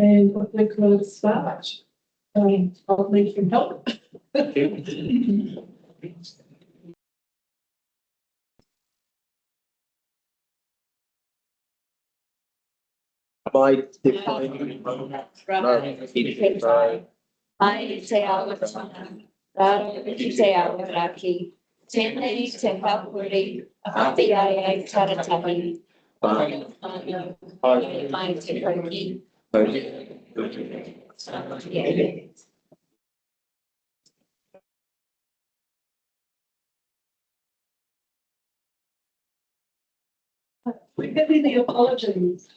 And I think we'll start. I'll need some help. We give you the apologies.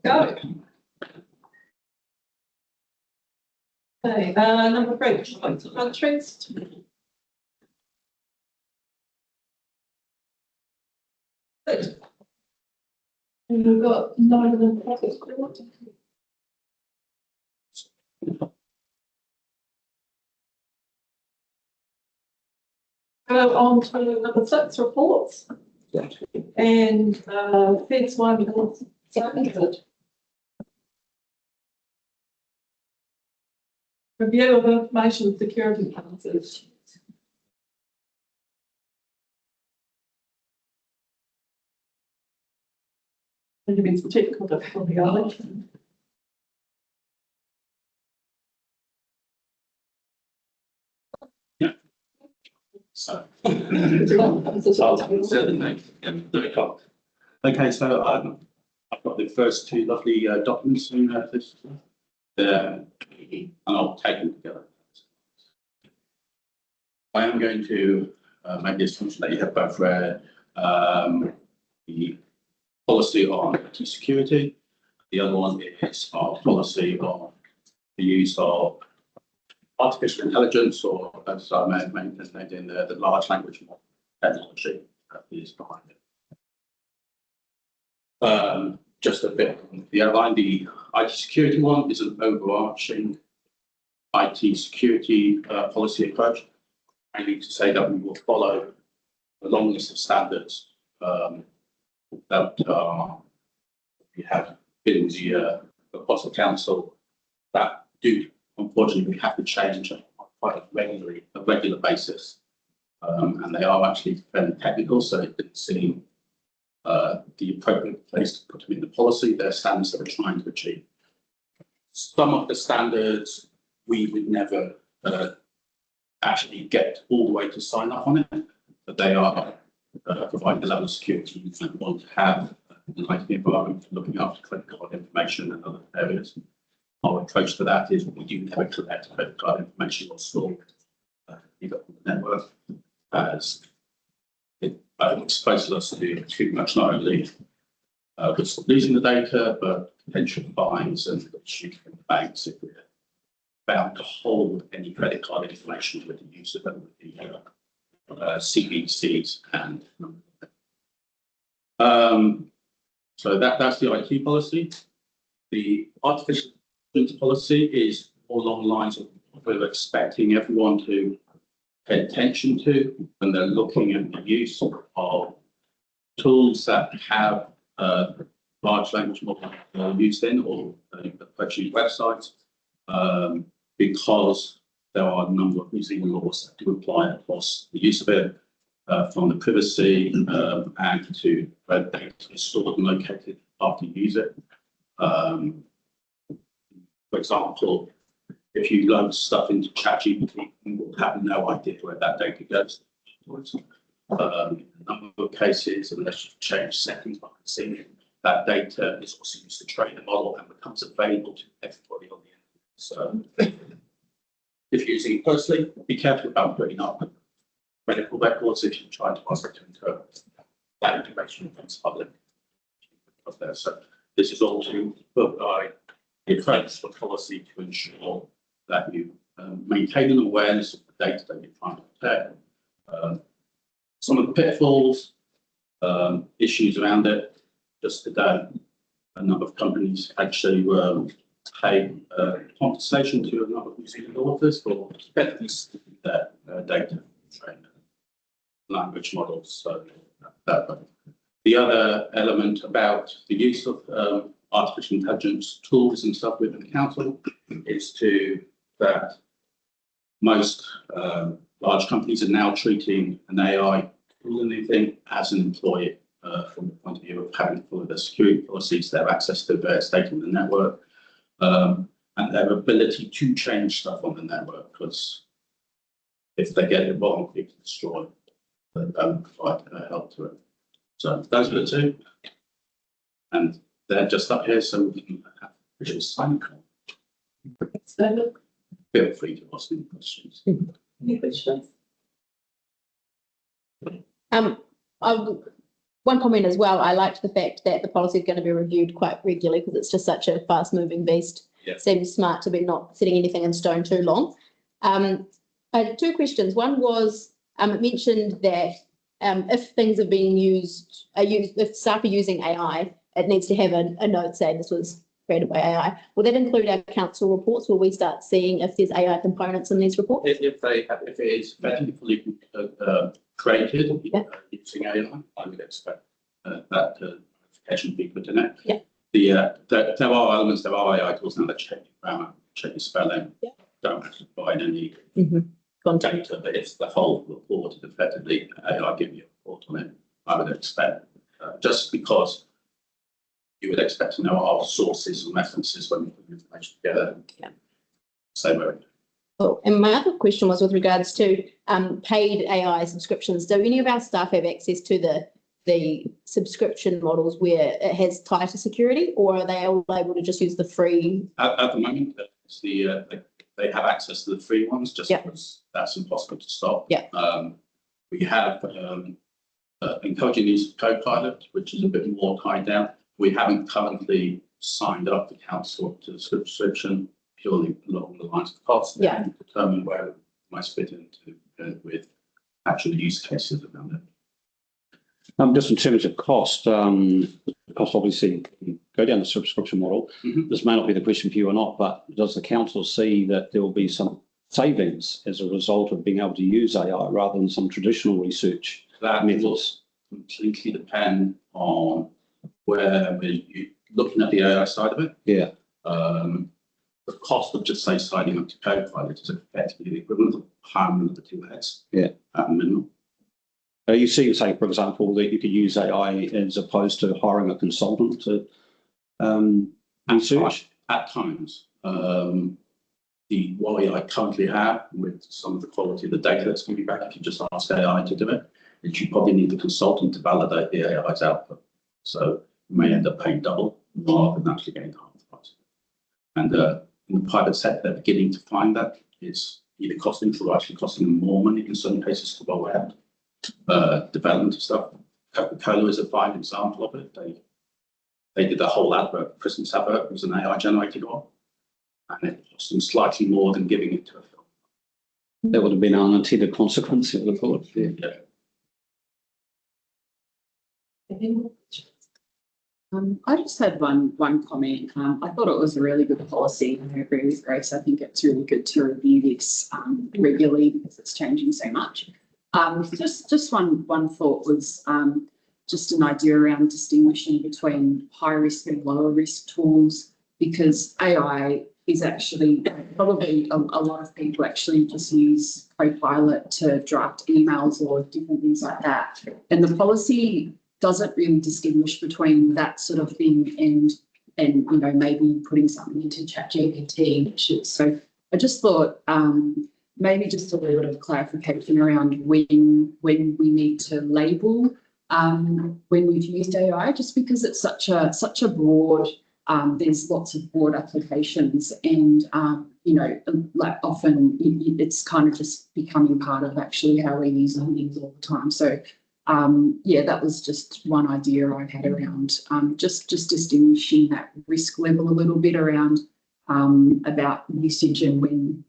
Go. Okay, number 3, points of interest. Good. And we've got 9 of them pockets. Go on to number 6, reports. And Fed's one was seconded. Review of information security policies. And you've been technical difficulty, are they? So, Okay, so I've got the first 2 lovely documents in this, and I'll take them together. I am going to make the assumption that you have both read the policy on IT security. The other one is our policy on the use of artificial intelligence, or as I may have mentioned in the large language model technology that is behind it. Just a bit of the outline. The IT security one is an overarching IT security policy approach. I need to say that we will follow a long list of standards that we have in the across the council that do, unfortunately, we have to change on quite a regular basis, and they are actually fairly technical, so it didn't seem the appropriate place to put them in the policy. They're standards that we're trying to achieve. Some of the standards we would never actually get all the way to sign up on it, but they are providing the level of security you want to have in the IT environment, looking after credit card information and other areas. Our approach to that is we do never collect credit card information or store either on the network, as it exposes us to too much, not only risk of losing the data, but potential fines and issues from the banks if we're bound to hold any credit card information with the use of them with the CBCs and so that's the IT policy. The artificial intelligence policy is more along the lines of what we're expecting everyone to pay attention to when they're looking at the use of tools that have large language model used in, or actually websites, because there are a number of New Zealand laws that do apply across the use of it, from the privacy and to where data is stored and located after you use it. For example, if you load stuff into ChatGPT, you will have no idea where that data goes. In a number of cases, unless you change settings by seeing that data is also used to train the model and becomes available to everybody on the internet. So if you're using it personally, be careful about putting up medical records if you try to ask it to interpret that information becomes public. So this is all to provide the approach for policy to ensure that you maintain an awareness of the data that you're trying to protect. Some of the pitfalls, issues around it. Just today, a number of companies actually pay compensation to a number of New Zealand authors for use their data trained language models. So that The other element about the use of artificial intelligence tools and stuff within the council is that most large companies are now treating an AI tool and anything as an employee from the point of view of having to follow their security policies, their access to various data in the network, and their ability to change stuff on the network, because if they get it wrong, they can destroy it and provide help to it. So those are the two. And they're just up here, so we can have visual sign. So, Feel free to ask any questions. any questions? One comment as well, I liked the fact that the policy is going to be reviewed quite regularly because it's just such a fast moving beast. Yeah. Seems smart to be not setting anything in stone too long. I had two questions. One was, it mentioned that if things are being used, if staff are using AI, it needs to have a note saying this was created by AI. Will that include our council reports? Will we start seeing if there's AI components in these reports? If it is effectively created using AI, I would expect that notification to be put in it. Yeah. There are elements, there are AI tools now that check your grammar, check your spelling, don't have to provide any Content. data, but if the whole report is effectively AI giving you a report on it, I would expect, just because you would expect to know our sources and references when we put information together. Yeah. Same way. Oh, and my other question was with regards to paid AI subscriptions. Do any of our staff have access to the subscription models where it has tighter security, or are they all able to just use the free? At the moment, it's they have access to the free ones just because that's impossible to stop. Yeah. We have encouraging use of Copilot, which is a bit more tied down. We haven't currently signed up the council to the subscription purely along the lines of cost. Yeah. And determine where it might fit into with actual use cases around it. Just in terms of cost, obviously go down the subscription model. This may not be the question for you or not, but does the council see that there will be some savings as a result of being able to use AI rather than some traditional research methods? Will completely depend on where we're looking at the AI side of it. Yeah. The cost of just say signing up to Copilot is effectively the equivalent of hiring the two heads. Yeah. At minimum. You see, say, for example, that you could use AI as opposed to hiring a consultant to research? At times. What I currently have with some of the quality of the data that's going to be back, if you just ask AI to do it, is you probably need the consultant to validate the AI's output. So you may end up paying double rather than actually getting half the price. And in the private sector, they're beginning to find that it's either costing or actually costing them more money in some cases to roll out development of stuff. Coca-Cola is a fine example of it. They did a whole advert, Christmas advert, it was an AI generated one, and it cost them slightly more than giving it to a film. That would have been an unintended consequence, you would have thought. Yeah. Any more questions? I just had one comment. I thought it was a really good policy, and I agree with Grace. I think it's really good to review this regularly because it's changing so much. Just one thought was just an idea around distinguishing between high risk and lower risk tools, because AI is actually probably a lot of people actually just use Copilot to draft emails or different things like that, and the policy doesn't really distinguish between that sort of thing and you know, maybe putting something into ChatGPT. So I just thought maybe just a little bit of clarification around when we need to label when we've used AI, just because it's such a broad. There's lots of broad applications, and you know, like often it's kind of just becoming part of actually how we're using things all the time. So yeah, that was just one idea I had around just distinguishing that risk level a little bit around about usage and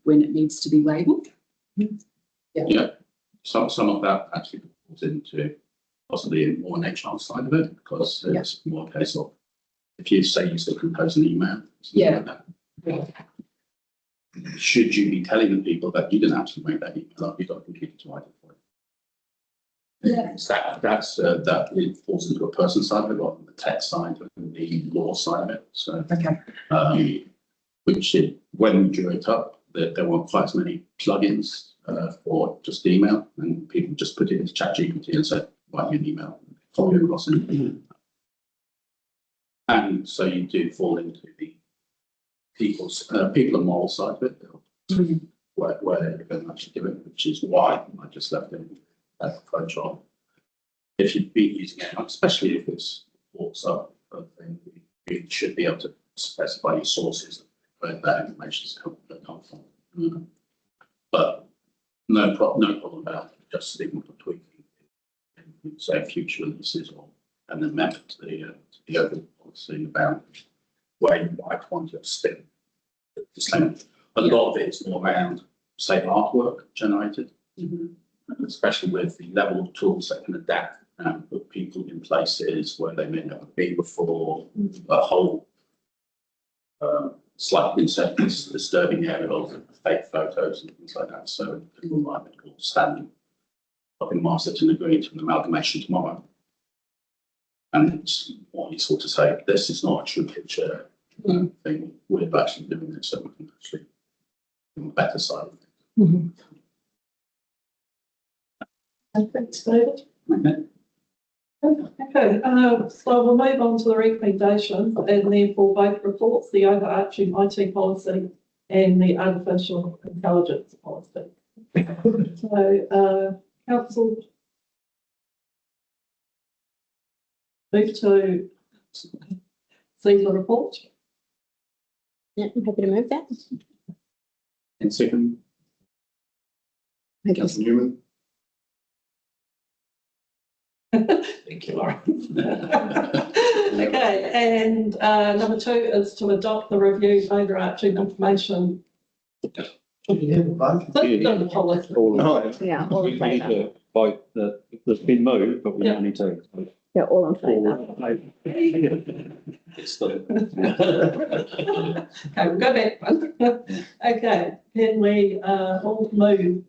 when it needs to be labelled. Yeah. Some of that actually falls into possibly a more HR side of it, because it's more a case of if you say you still compose an email, like that, should you be telling the people that you didn't actually make that email up, you've got a computer to write it for you? Yeah. That it falls into a person side of it, or the tech side and the law side of it. So, Okay. when we drew it up, there weren't quite as many plugins for just email, and people just put it into ChatGPT and said, write me an email, copy it across it. And so you do fall into the people and moral side of it, where you're going to actually do it, which is why I just left it as a control. If you've been using it, especially if it's walks up, you should be able to specify your sources where that information is come from. But no problem about just sticking to tweaking, say future releases and amendment to the overall policy about where you might want to stick. A lot of it is more around, say, artwork generated, especially with the level of tools that can adapt and put people in places where they may never be before, a whole slightly disturbing area of fake photos and things like that. So people might be called standing up in Masterton agreeing to an amalgamation tomorrow. And it's what you sort of say, this is not a true picture thing. We're actually doing this so we can actually do a better side of it. Thanks, David. Okay. Okay, so we'll move on to the recommendations and therefore both reports, the overarching IT policy and the artificial intelligence policy. So, council, move to see the report. Yeah, I'm happy to move that. And second, Councillor Newman. Thank you, Lauren. Okay, and number 2 is to adopt the reviewed overarching information. System policy. All in favour. Yeah, all We in need favour. to vote that it's been moved, but we Yeah. now need to. Yeah, all in favour. It's still. Okay, we'll go back one. Okay, can we all move,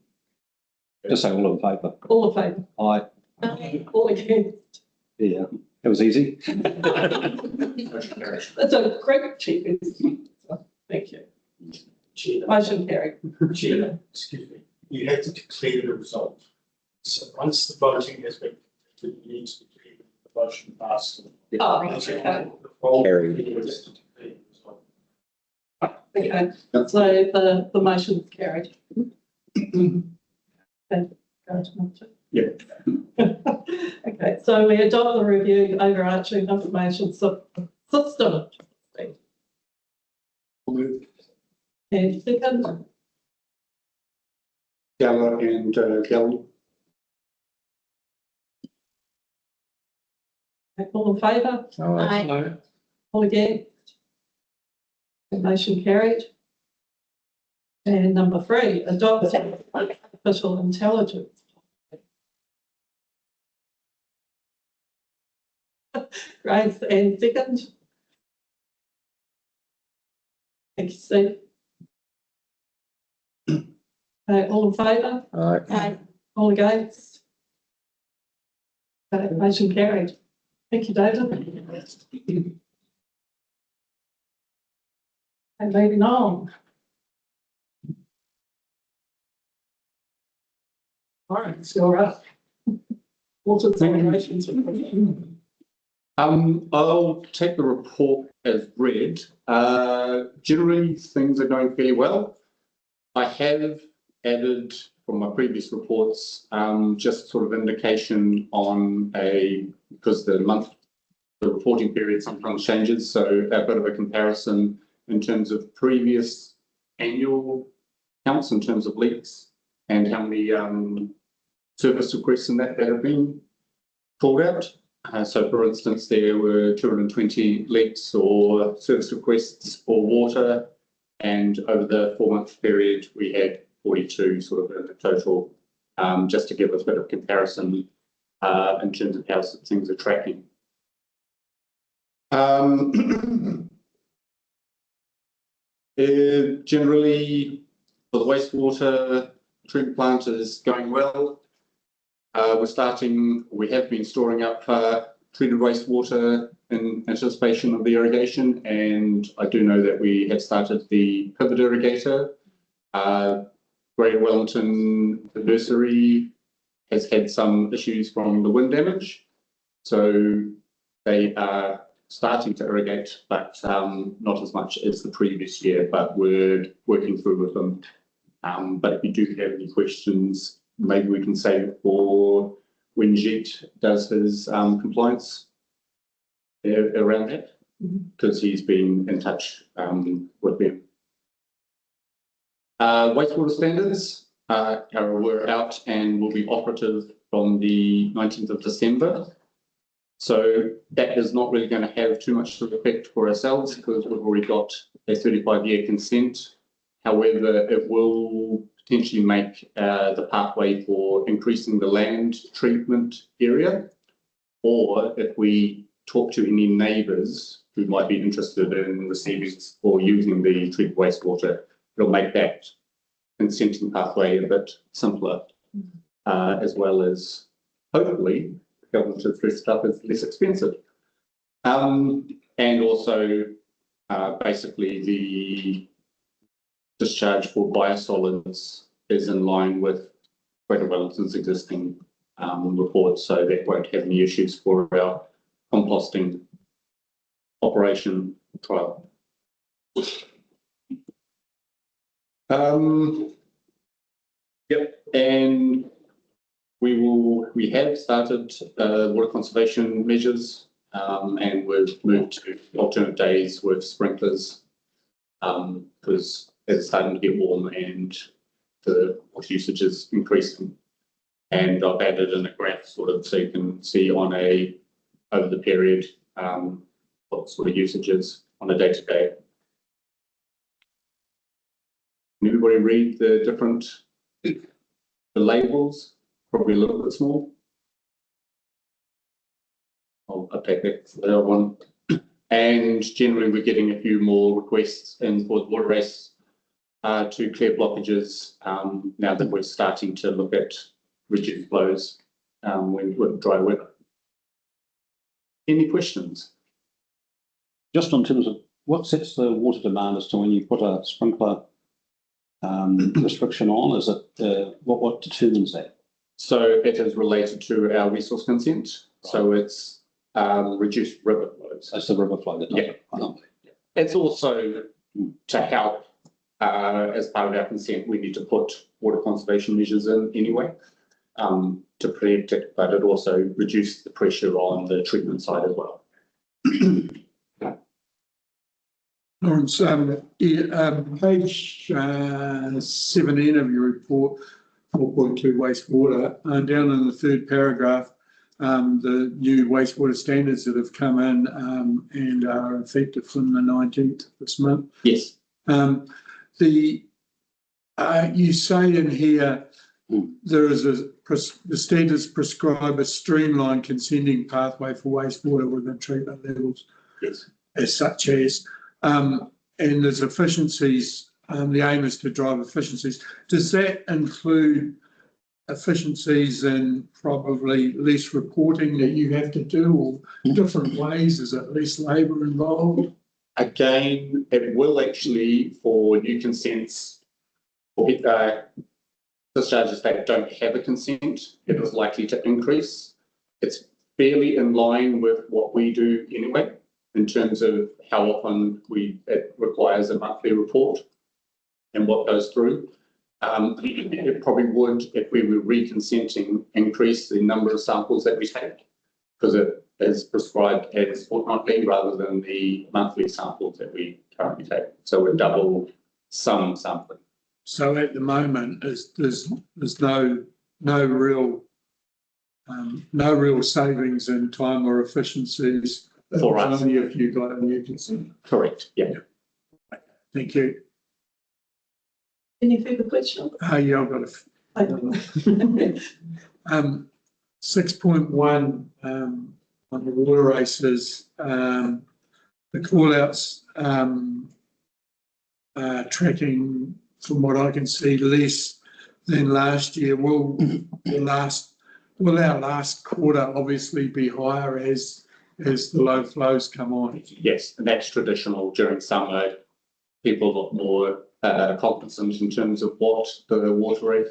Just say all in favour. all in favour? Aye. All against? Yeah, it was easy. That's a great check. Thank you. Motion carried. Chair, excuse me, you have to declare the result. So once the voting has been completed, you need to declare the motion passed. Oh, okay. Carried. Okay, so the motion is carried. Okay, go to number 2. Yeah. Okay, so we adopt the reviewed overarching information system. And second, Gala and Gallen. all in favour? Aye. All against? Motion carried. And number 3, adopt artificial intelligence. Grace, and second? Thank you, Steve. All in favour? Aye. All against? Okay, motion carried. Thank you, David. And moving on. All right, so you're up. Water generations. I'll take the report as read. Generally, things are going fairly well. I have added from my previous reports, just sort of indication on because the reporting period sometimes changes, so a bit of a comparison in terms of previous annual counts in terms of leaks and how many service requests in that have been called out. So for instance, there were 220 leaks or service requests for water, and over the 4-month period, we had 42 sort of in the total, just to give us a bit of comparison in terms of how things are tracking. Generally, for the wastewater treatment plant is going well. We have been storing up treated wastewater in anticipation of the irrigation, and I do know that we have started the pivot irrigator. Greater Wellington, the nursery, has had some issues from the wind damage, so they are starting to irrigate, but not as much as the previous year, but we're working through with them. But if you do have any questions, maybe we can save it for when Jeet does his compliance around that, because he's been in touch with them. Wastewater standards were out and will be operative from the 19th of December. So that is not really going to have too much of an effect for ourselves because we've already got a 35-year consent. However, it will potentially make the pathway for increasing the land treatment area, or if we talk to any neighbours who might be interested in receiving or using the treated wastewater, it'll make that consenting pathway a bit simpler, as well as hopefully government of free stuff is less expensive. And also basically the discharge for biosolids is in line with Greater Wellington's existing report, so that won't have any issues for our composting operation trial. Yep, and we have started water conservation measures, and we've moved to alternate days with sprinklers because it's starting to get warm and the water usage is increasing. And I've added in a graph sort of so you can see on over the period what sort of usage is on a day-to-day. Can everybody read the different labels? Probably a little bit small. I'll update that for that one. And generally, we're getting a few more requests in for the water race to clear blockages now that we're starting to look at reduced flows with dry weather. Any questions? Just in terms of what sets the water demand as to when you put a sprinkler restriction on, is it what determines that? So it is related to our resource consent. Right. So it's reduced river flows. That's the river flow that does it. Yeah. It's also to help as part of our consent, we need to put water conservation measures in anyway to protect it, but it also reduces the pressure on the treatment side as well. Lawrence, page 17 of your report, 4.2 wastewater, down in the third paragraph, the new wastewater standards that have come in and are effective from the 19th of this month. Yes. You say in here there is the standards prescribe a streamlined consenting pathway for wastewater within treatment levels. Yes. As such as, and there's efficiencies. The aim is to drive efficiencies. Does that include efficiencies in probably less reporting that you have to do, or different ways? Is it less labour involved? Again, it will actually, for new consents, for discharges that don't have a consent, it is likely to increase. It's fairly in line with what we do anyway, in terms of how often it requires a monthly report and what goes through. It probably would, if we were reconsenting, increase the number of samples that we take, because it is prescribed as fortnightly rather than the monthly samples that we currently take. So we're double some sampling. So at the moment, there's no real savings in time or efficiencies for us. Only if you got a new consent. Correct. Yeah. Thank you. Any further questions? Yeah, I've got a 6.1 on the water races. The call-outs tracking, from what I can see, less than last year. Will the last will our last quarter obviously be higher as the low flows come on? Yes, and that's traditional during summer. People are a lot more cognizant in terms of what the water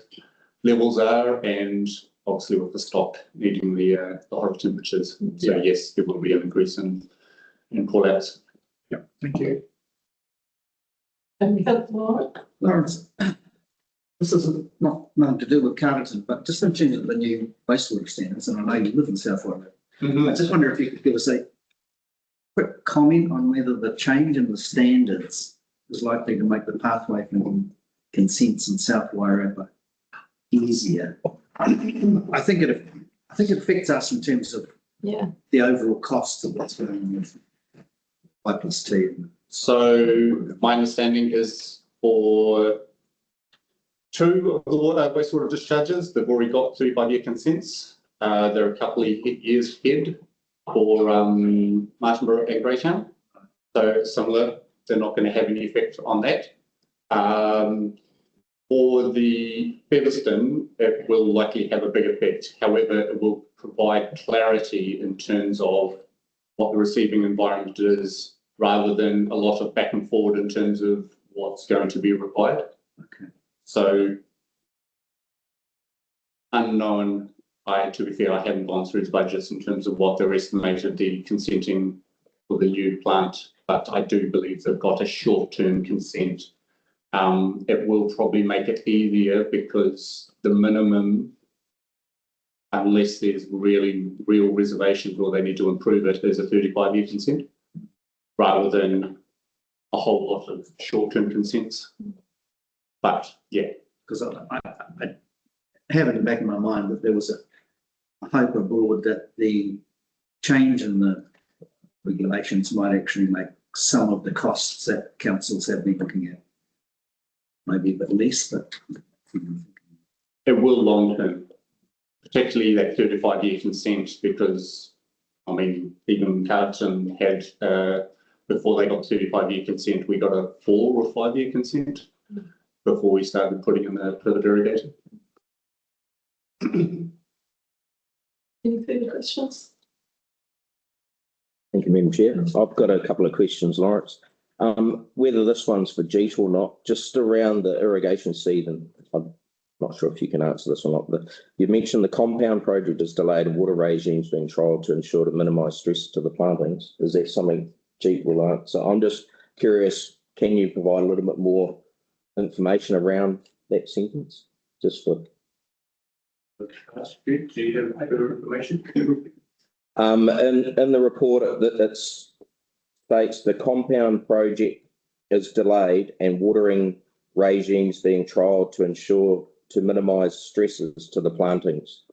levels are, and obviously with the stock needing the hot temperatures. So yes, there will be an increase in call-outs. Yeah, thank you. And Mark, Lawrence, this is not nothing to do with Carterton, but just in terms of the new wastewater standards, and I know you live in South Wairoa. I just wonder if you could give us a quick comment on whether the change in the standards is likely to make the pathway from consents in South Wairoa easier. I think it affects us in terms of the overall costs of what's going on with I+T. So my understanding is for 2 of the wastewater discharges, they've already got 35-year consents. They're a couple of years ahead for Martinborough and Greytown. So similar, they're not going to have any effect on that. For the Featherston, it will likely have a big effect. However, it will provide clarity in terms of what the receiving environment is, rather than a lot of back and forward in terms of what's going to be required. Okay. So unknown. To be fair, I haven't gone through the budgets in terms of what they're estimated the consenting for the new plant, but I do believe they've got a short-term consent. It will probably make it easier because the minimum, unless there's real reservations or they need to improve it, is a 35-year consent, rather than a whole lot of short-term consents. But yeah. Because I have in the back of my mind that there was a hope abroad that the change in the regulations might actually make some of the costs that councils have been looking at maybe a bit less, but it will long term, particularly that 35-year consent, because I mean, even Carlton had before they got 35-year consent, we got a 4 or 5-year consent before we started putting in the pivot irrigator. any further questions? Thank you, Madam Chair. I've got a couple of questions, Lawrence. Whether this one's for Jeet or not, just around the irrigation season, I'm not sure if you can answer this or not, but you mentioned the compound project is delayed and water regimes being trialled to ensure to minimise stress to the plantings. Is that something Jeet will answer? I'm just curious, can you provide a little bit more information around that sentence? Just for... Do you have further information? In the report, it states the compound project is delayed and watering regimes being trialled to ensure to minimise stresses to the plantings.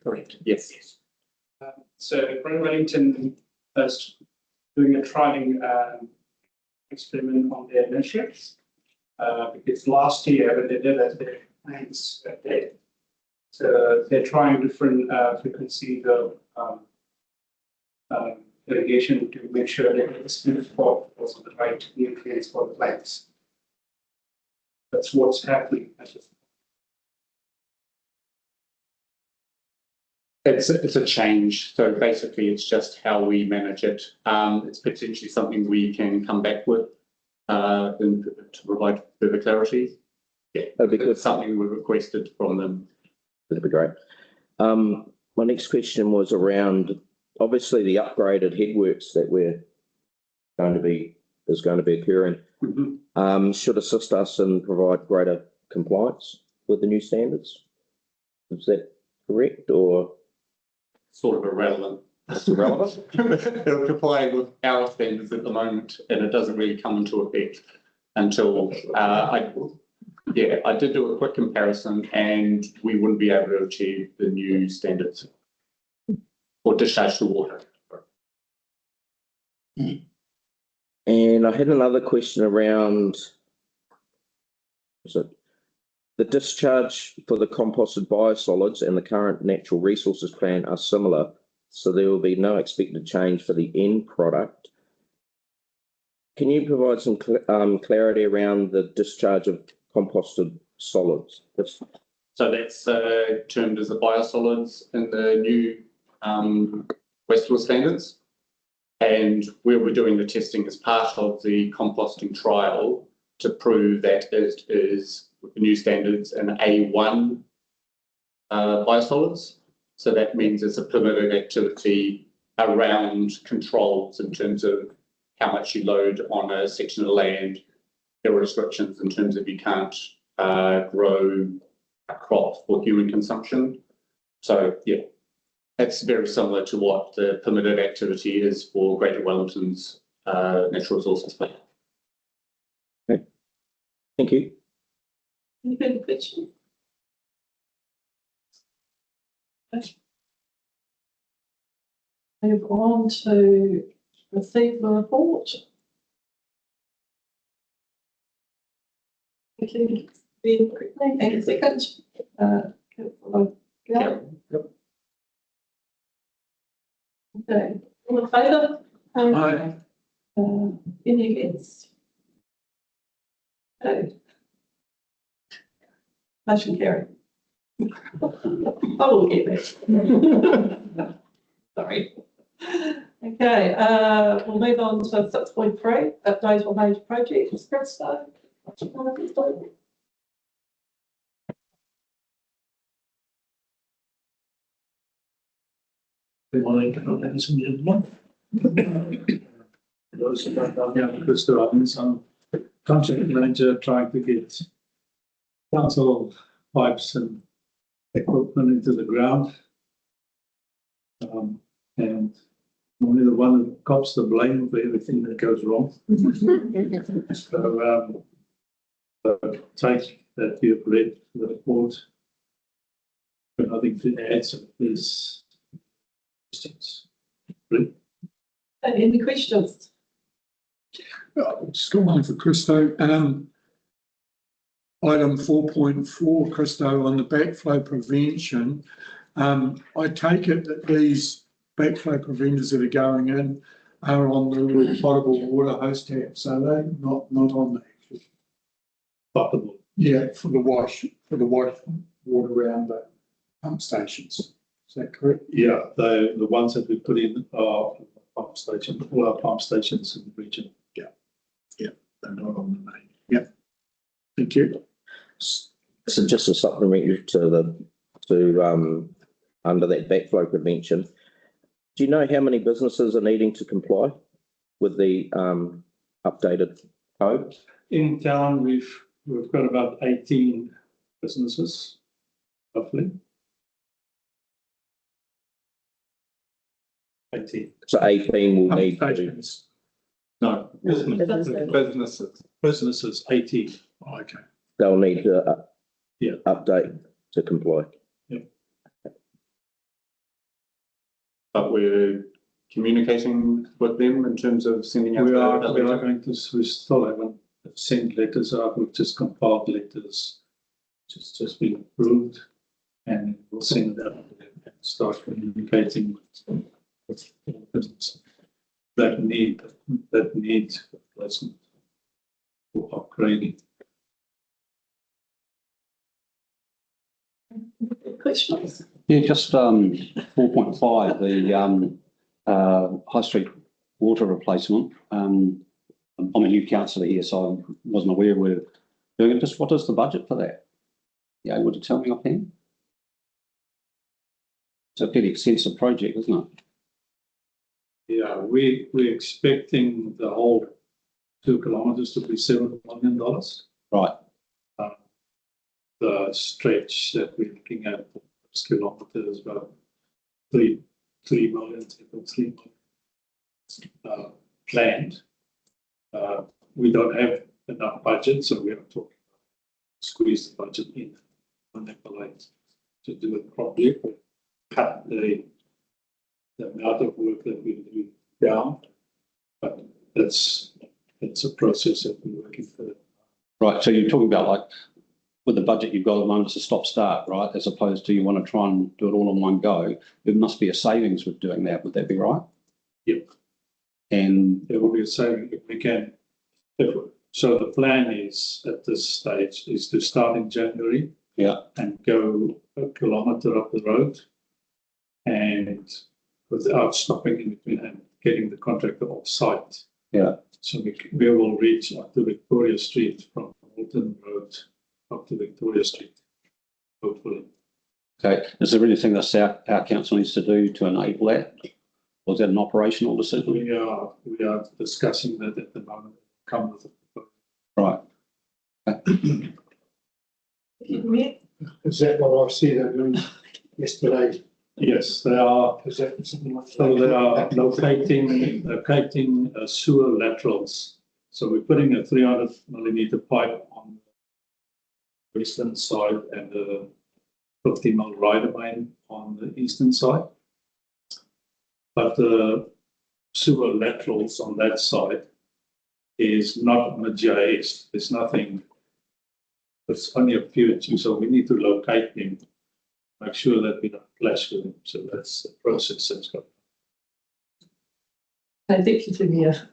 Correct. Yes. So Green Wellington is doing a trialling experiment on their nurseries. Because last year when they did it, their plants were dead. So they're trying different frequencies of irrigation to make sure that the sweet spot was the right nutrients for the plants. That's what's happening. It's a change. So basically, it's just how we manage it. It's potentially something we can come back with and to provide further clarity. Yeah, that'd be good. It's something we requested from them. That'd be great. My next question was around obviously the upgraded headworks that is going to be occurring. Should assist us and provide greater compliance with the new standards. Is that correct or? Sort of irrelevant. It's irrelevant. It'll comply with our standards at the moment, and it doesn't really come into effect until I did do a quick comparison, and we wouldn't be able to achieve the new standards or discharge to water. And I had another question around the discharge for the composted biosolids and the current natural resources plan are similar, so there will be no expected change for the end product. Can you provide some clarity around the discharge of composted solids? So that's termed as the biosolids in the new Westwood standards. And where we're doing the testing as part of the composting trial to prove that it is with the new standards an A1 biosolids. So that means it's a permitted activity around controls in terms of how much you load on a section of land. There are restrictions in terms of you can't grow a crop for human consumption. So yeah, that's very similar to what the permitted activity is for Greater Wellington's natural resources plan. Okay. Thank you. Any further questions? Move on to receive the report. Thank you. Very quickly, and a second. Okay, all in favour? Aye. Any against? Okay. Motion carried. I will get that. Sorry. Okay, we'll move on to 6.3, update on major projects. Christo. Good morning, ladies and gentlemen. Those who don't know me, I'm Christo Evans. I'm contract manager trying to get council pipes and equipment into the ground. And I'm only the one that cops the blame for everything that goes wrong. So take that you've read the report. But nothing to add, so please. Questions? Any questions? Just got one for Christo. Item 4.4, Christo, on the backflow prevention. I take it that these backflow preventers that are going in are on the little potable water hose taps, are they? Not on the actual potable. Yeah, for the water around the pump stations. Is that correct? Yeah, the ones that we put in are pump stations, all our pump stations in the region. They're not on the main. Yep. Thank you. So just a supplement to under that backflow prevention, do you know how many businesses are needing to comply with the updated code? In town, we've got about 18 businesses, roughly. 18. So 18 will Pump need to, stations. No, businesses. Businesses, 18. Oh, okay. they'll need to Yeah. update to comply. But we're communicating with them in terms of sending out. We are going to, we still haven't sent letters out, we've just compiled letters, just been approved, and we'll send it out and start communicating with business that need replacement or upgrading. Questions? Yeah, just 4.5, the High Street water replacement. I'm a new councillor here, so I wasn't aware we're doing it. Just what is the budget for that? You able to tell me offhand? It's a fairly extensive project, isn't it? Yeah, we're expecting the whole 2 kilometres to be $7 million. Right. The stretch that we're looking at, this kilometre, is about 3 million, 3 million planned. We don't have enough budget, so we are talking about squeeze the budget in on that line to do it properly. Cut the amount of work that we do down, but it's a process that we're working through. Right, so you're talking about like with the budget you've got at the moment, it's a stop-start, right? As opposed to you want to try and do it all in one go. There must be a savings with doing that. Would that be right? Yep. And there will be a saving if we can. If So the plan is at this stage is to start in January. Yeah. And go a kilometre up the road. And without stopping in between and getting the contractor off site. Yeah. So we will reach up to Victoria Street from Walton Road up to Victoria Street, hopefully. Okay, is there anything that our council needs to do to enable that? Or is that an operational decision? We are discussing that at the moment. Come with it. Right. Is that what I see them doing yesterday? Yes, they are. Is that something like so they are locating sewer laterals. So we're putting a 300 millimeter pipe on the western side and a 50 mil rider main on the eastern side. But the sewer laterals on that side is not on a GIS. There's nothing. It's only a few inches, so we need to locate them, make sure that we don't clash with them. So that's the process that's going. I think you can hear.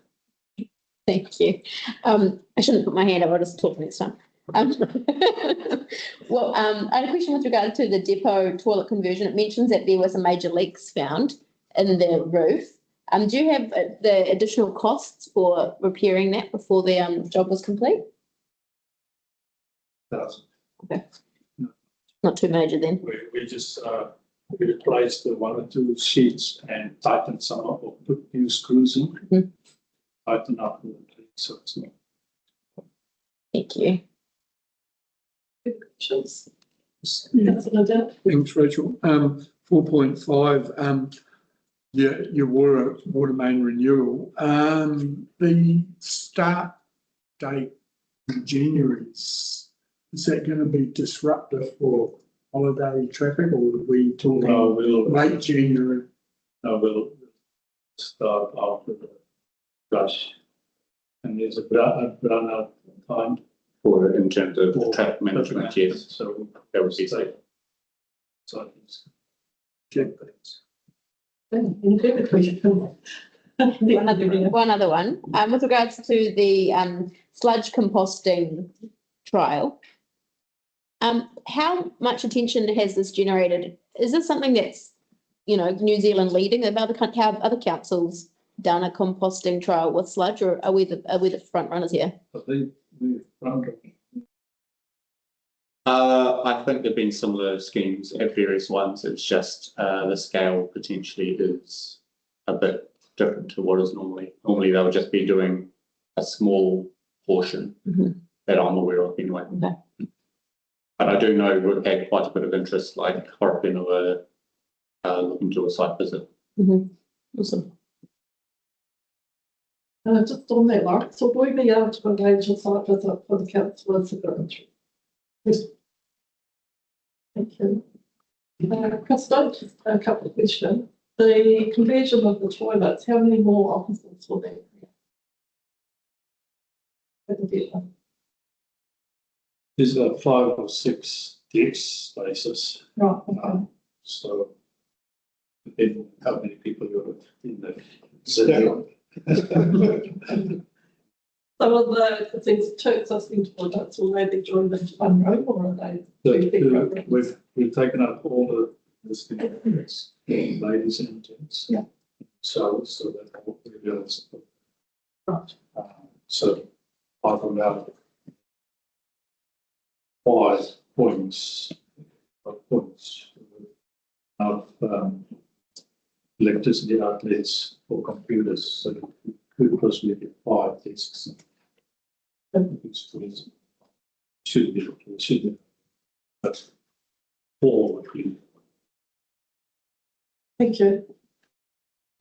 Thank you. I shouldn't put my hand up, I'll just talk next time. Well, I had a question with regard to the depot toilet conversion. It mentions that there were some major leaks found in the roof. Do you have the additional costs for repairing that before the job was complete? Okay. Not too major then. We just we replaced the 1 or 2 sheets and tightened some up or put new screws in. Tighten up the so it's not. Thank you. Questions? Thanks, Rachel. 4.5, your water main renewal. The start date in January, is that going to be disruptive for holiday traffic, or are we talking late January? No, we'll start after the rush. And there's a run out time. For in terms of traffic management, yes. So that would be safe. So One other one. With regards to the sludge composting trial, how much attention has this generated? Is this something that's, New Zealand leading? Have other councils done a composting trial with sludge, or are we the front runners here? I think we're front runners. I think there've been similar schemes at various ones. It's just the scale potentially is a bit different to what is normally. Normally they'll just be doing a small portion that I'm aware of anyway. Okay. But I do know we've had quite a bit of interest, like Horripina were looking to a site visit. Awesome. Just on that, Mark, so will we be able to engage a site visit for the councillors if they're interested? Yes. Thank you. Christo, just a couple of questions. The conversion of the toilets, how many more offices will there be? There's 5 or 6 desk spaces. Right, okay. So depending on how many people you're in the city. Some of if there's 2 existing toilets, will they be joined into one room, or are they? We've taken up all the existing toilets, ladies and gents. Yeah. So that all the girls. Right. So I've allowed 5 points of electricity outlets for computers, so it could possibly be 5 desks. Should be, but 4 would be. Thank you.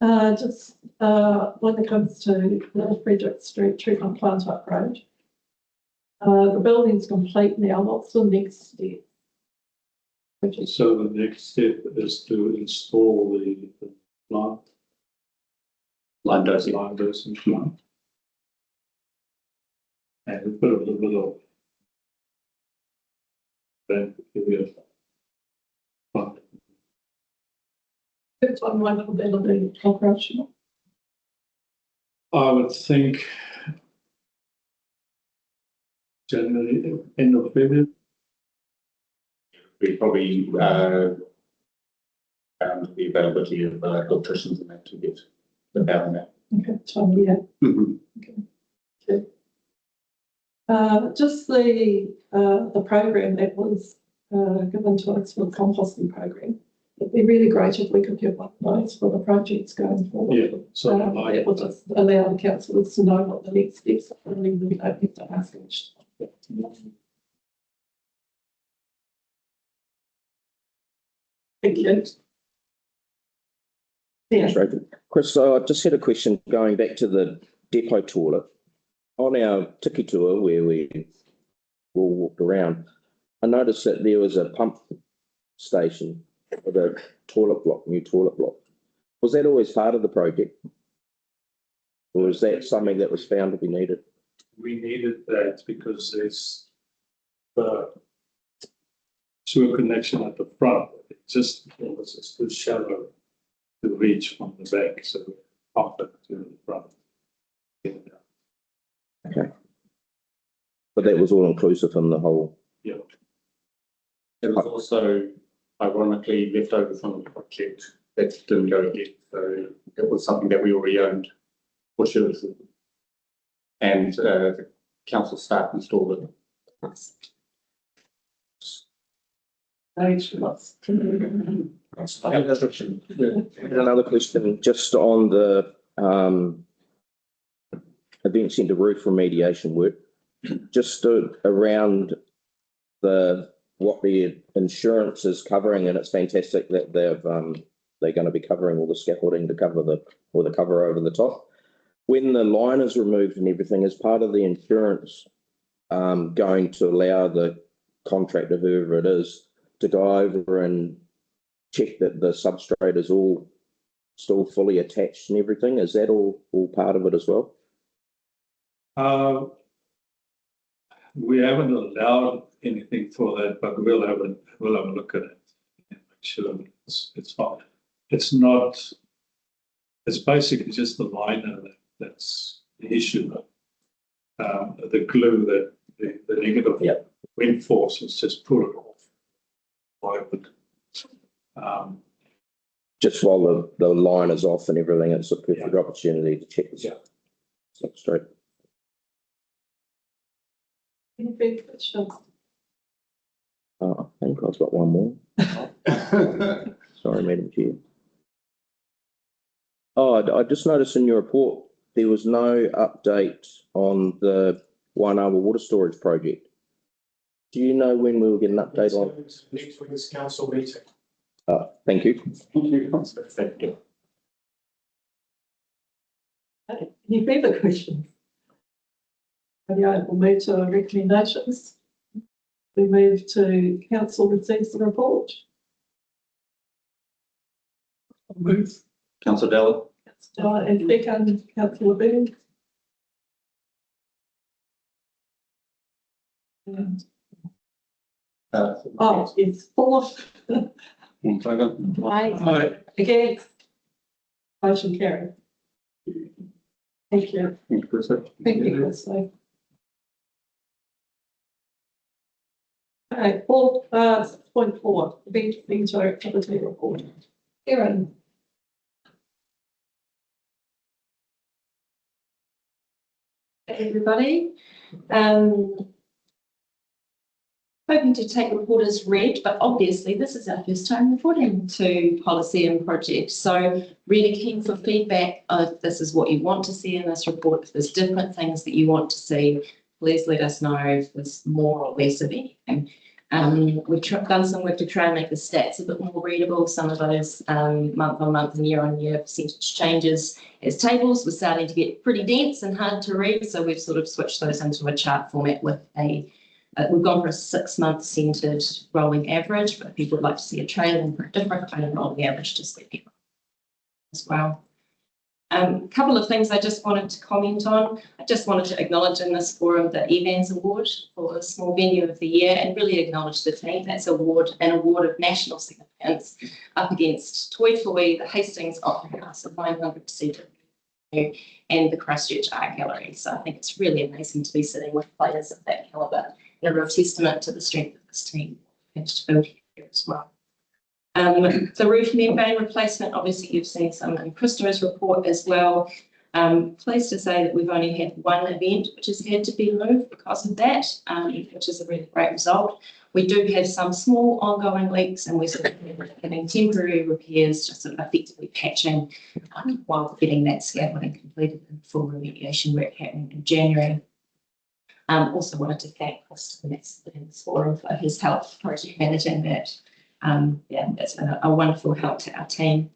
Just when it comes to Little Frederick Street treatment plant upgrade, the building's complete now. What's the next step? So the next step is to install the plant. Line dosing plant. And we put a little bit of then period. First one might be operational. I would think January, end of February. We probably, the availability of electricians and that to get the power on that. Okay, time of year. Just the program that was given to us for the composting program. It'd be really great if we could have one of those for the projects going forward. Yeah, so It would just allow the councillors to know what the next steps are, and then we don't have to ask each. Thank you. Yeah. Thanks, Rachel. Chris, I just had a question going back to the depot toilet. On our tiki tour where we all walked around, I noticed that there was a pump station with a toilet block, new toilet block. Was that always part of the project? Or was that something that was found to be needed? we needed that because there's the sewer connection at the front. It just was too shallow to reach from the back, so we pumped it to the front. Okay. But that was all inclusive in the whole. Yeah. It was also ironically left over from the project that didn't go ahead. So it was something that we already owned, which is, and the council staff installed it. Another question, just on the event centre roof remediation work, just around what the insurance is covering, and it's fantastic that they're going to be covering all the scaffolding to cover the cover over the top. When the line is removed and everything, is part of the insurance going to allow the contractor, whoever it is, to go over and check that the substrate is all still fully attached and everything? Is that all part of it as well? We haven't allowed anything for that, but we'll have a look at it and make sure it's fine. It's not. It's basically just the liner that's the issue. The glue that the negative wind force has just pulled it off. Just while the line is off and everything, it's a perfect opportunity to check the substrate. Any further questions? I think I've got one more. Sorry, Madam Chair. I just noticed in your report there was no update on the Ruamāhanga water storage project. Do you know when we will get an update on? Next week's council meeting. Thank you. Thank you. Any further questions? Okay, we'll move to recommendations. We move to council receives the report. Move. Councillor Della. And second, councillor Boone. Yes, fourth. Right. Against. Motion carried. Thank you. Thank you, Chris. Thank you, Chris. Okay, 6.4, event centre activity report. Erin. Everybody. Hoping to take the report as read, but obviously this is our first time reporting to policy and project. So really keen for feedback of this is what you want to see in this report. If there's different things that you want to see, please let us know if there's more or less of anything. We've done some work to try and make the stats a bit more readable. Some of those month on month and year on year percentage changes as tables were starting to get pretty dense and hard to read. So we've sort of switched those into a chart format with we've gone for a 6-month centred rolling average, but if people would like to see a trailing for a different kind of rolling average, just let people as well. A couple of things I just wanted to comment on. I just wanted to acknowledge in this forum the Evans Award for the Small Venue of the Year and really acknowledge the team. That's an award of national significance up against Toi Fui, the Hastings Opera House of 900 seated and the Christchurch Art Gallery. So I think it's really amazing to be sitting with players of that calibre, and a real testament to the strength of this team managed to build here as well. The roof membrane replacement, obviously you've seen some in Christopher's report as well. Pleased to say that we've only had one event which has had to be moved because of that, which is a really great result. We do have some small ongoing leaks, and we're sort of having temporary repairs, just sort of effectively patching while getting that scaffolding completed and full remediation work happening in January. Also wanted to thank Austin in this forum for his help project managing that. Yeah, that's been a wonderful help to our team.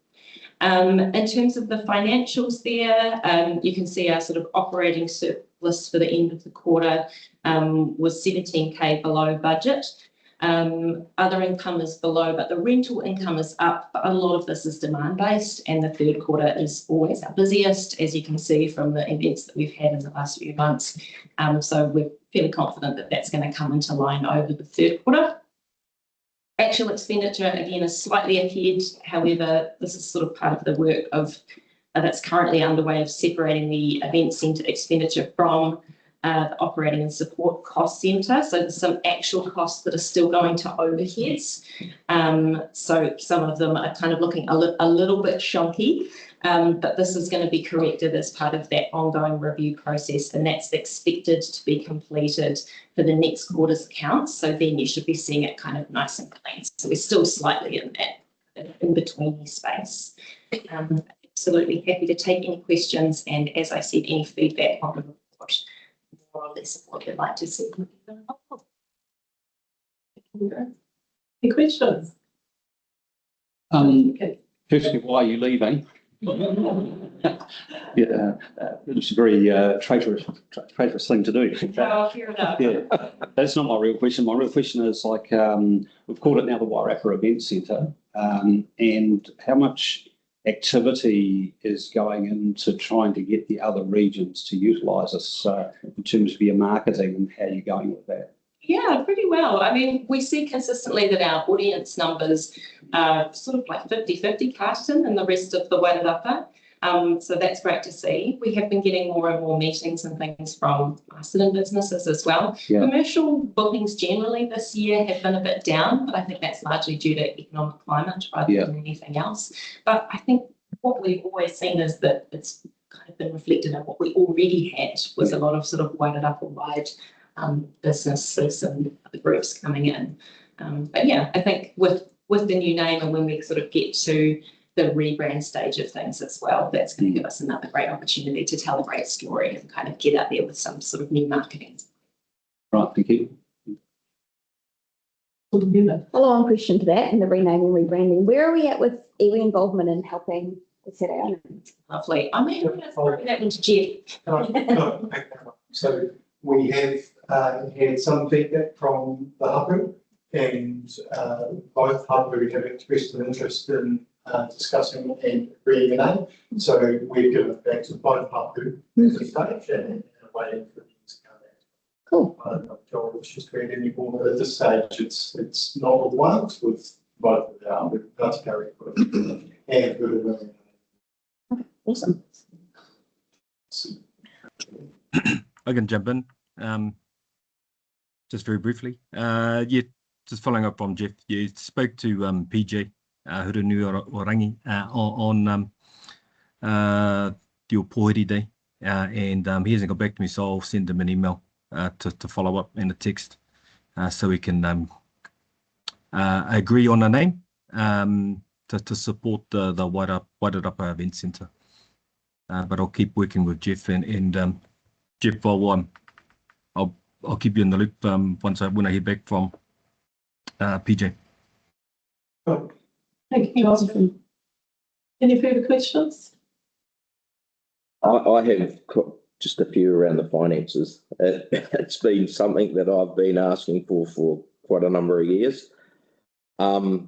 In terms of the financials there, you can see our sort of operating surplus for the end of the quarter was 17K below budget. Other income is below, but the rental income is up. But a lot of this is demand-based, and the third quarter is always our busiest, as you can see from the events that we've had in the last few months. So we're fairly confident that that's going to come into line over the third quarter. Actual expenditure, again, is slightly ahead. However, this is sort of part of the work of that's currently underway of separating the event centre expenditure from the operating and support cost centre. So there's some actual costs that are still going to overheads. So some of them are kind of looking a little bit shonky, but this is going to be corrected as part of that ongoing review process, and that's expected to be completed for the next quarter's accounts. So then you should be seeing it kind of nice and clean. So we're still slightly in that in-between space. Absolutely happy to take any questions, and as I said, any feedback on the report, more or less of what you'd like to see. Any questions? Firstly, why are you leaving? Yeah, it's a very traitorous thing to do. Oh, fair enough. Yeah, that's not my real question. My real question is like, we've called it now the Wairarapa Event Centre, and how much activity is going into trying to get the other regions to utilise this in terms of your marketing, and how you're going with that? Yeah, pretty well. I mean, we see consistently that our audience numbers are sort of like 50-50 Carterton and the rest of the Wairarapa. So that's great to see. We have been getting more and more meetings and things from Marsden businesses as well. Yeah. Commercial bookings generally this year have been a bit down, but I think that's largely due to economic climate rather than anything else. But I think what we've always seen is that it's kind of been reflected in what we already had, was a lot of sort of Wairarapa-wide businesses and other groups coming in. But yeah, I think with the new name, and when we sort of get to the rebrand stage of things as well, that's going to give us another great opportunity to tell a great story and kind of get out there with some sort of new marketing. Right, thank you. Follow-on question to that and the renaming, rebranding. Where are we at with iwi involvement in helping the set out? Lovely. I'm going to throw that into Jeff. So we have had some feedback from the hapu, and both hapu have expressed an interest in discussing and agreeing a name. So we've given it back to both hapu at this stage and waiting for things to come back. Cool. I don't know if Joel wishes to add any more, but at this stage it's not with one, it's with both of our Ngāti and Ruamāhanga. Awesome. I can jump in, just very briefly. Yeah, just following up from Jeff, you spoke to PJ Hurunui-Orangi on your Pohiri Day, and he hasn't got back to me, so I'll send him an email to follow up in a text, so we can agree on a name to support the Wairarapa Event Centre. But I'll keep working with Jeff, and Jeff, I'll keep you in the loop when I hear back from PJ. Thank you, Jonathan. Any further questions? I have just a few around the finances. It's been something that I've been asking for quite a number of years. It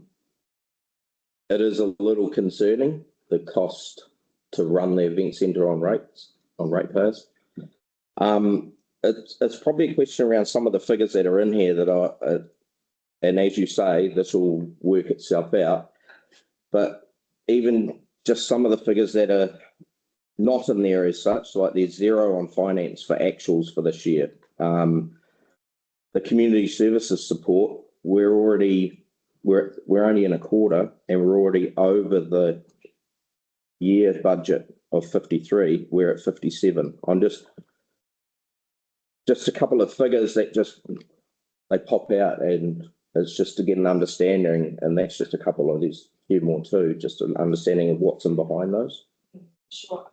is a little concerning, the cost to run the event centre on ratepayers. It's probably a question around some of the figures that are in here that and as you say, this will work itself out. But even just some of the figures that are not in there as such, like there's 0 on finance for actuals for this year. The community services support, we're only in a quarter and we're already over the year budget of 53. We're at 57. I'm just a couple of figures that they pop out, and it's just to get an understanding, and that's just a couple of these few more too, just an understanding of what's in behind those. Sure.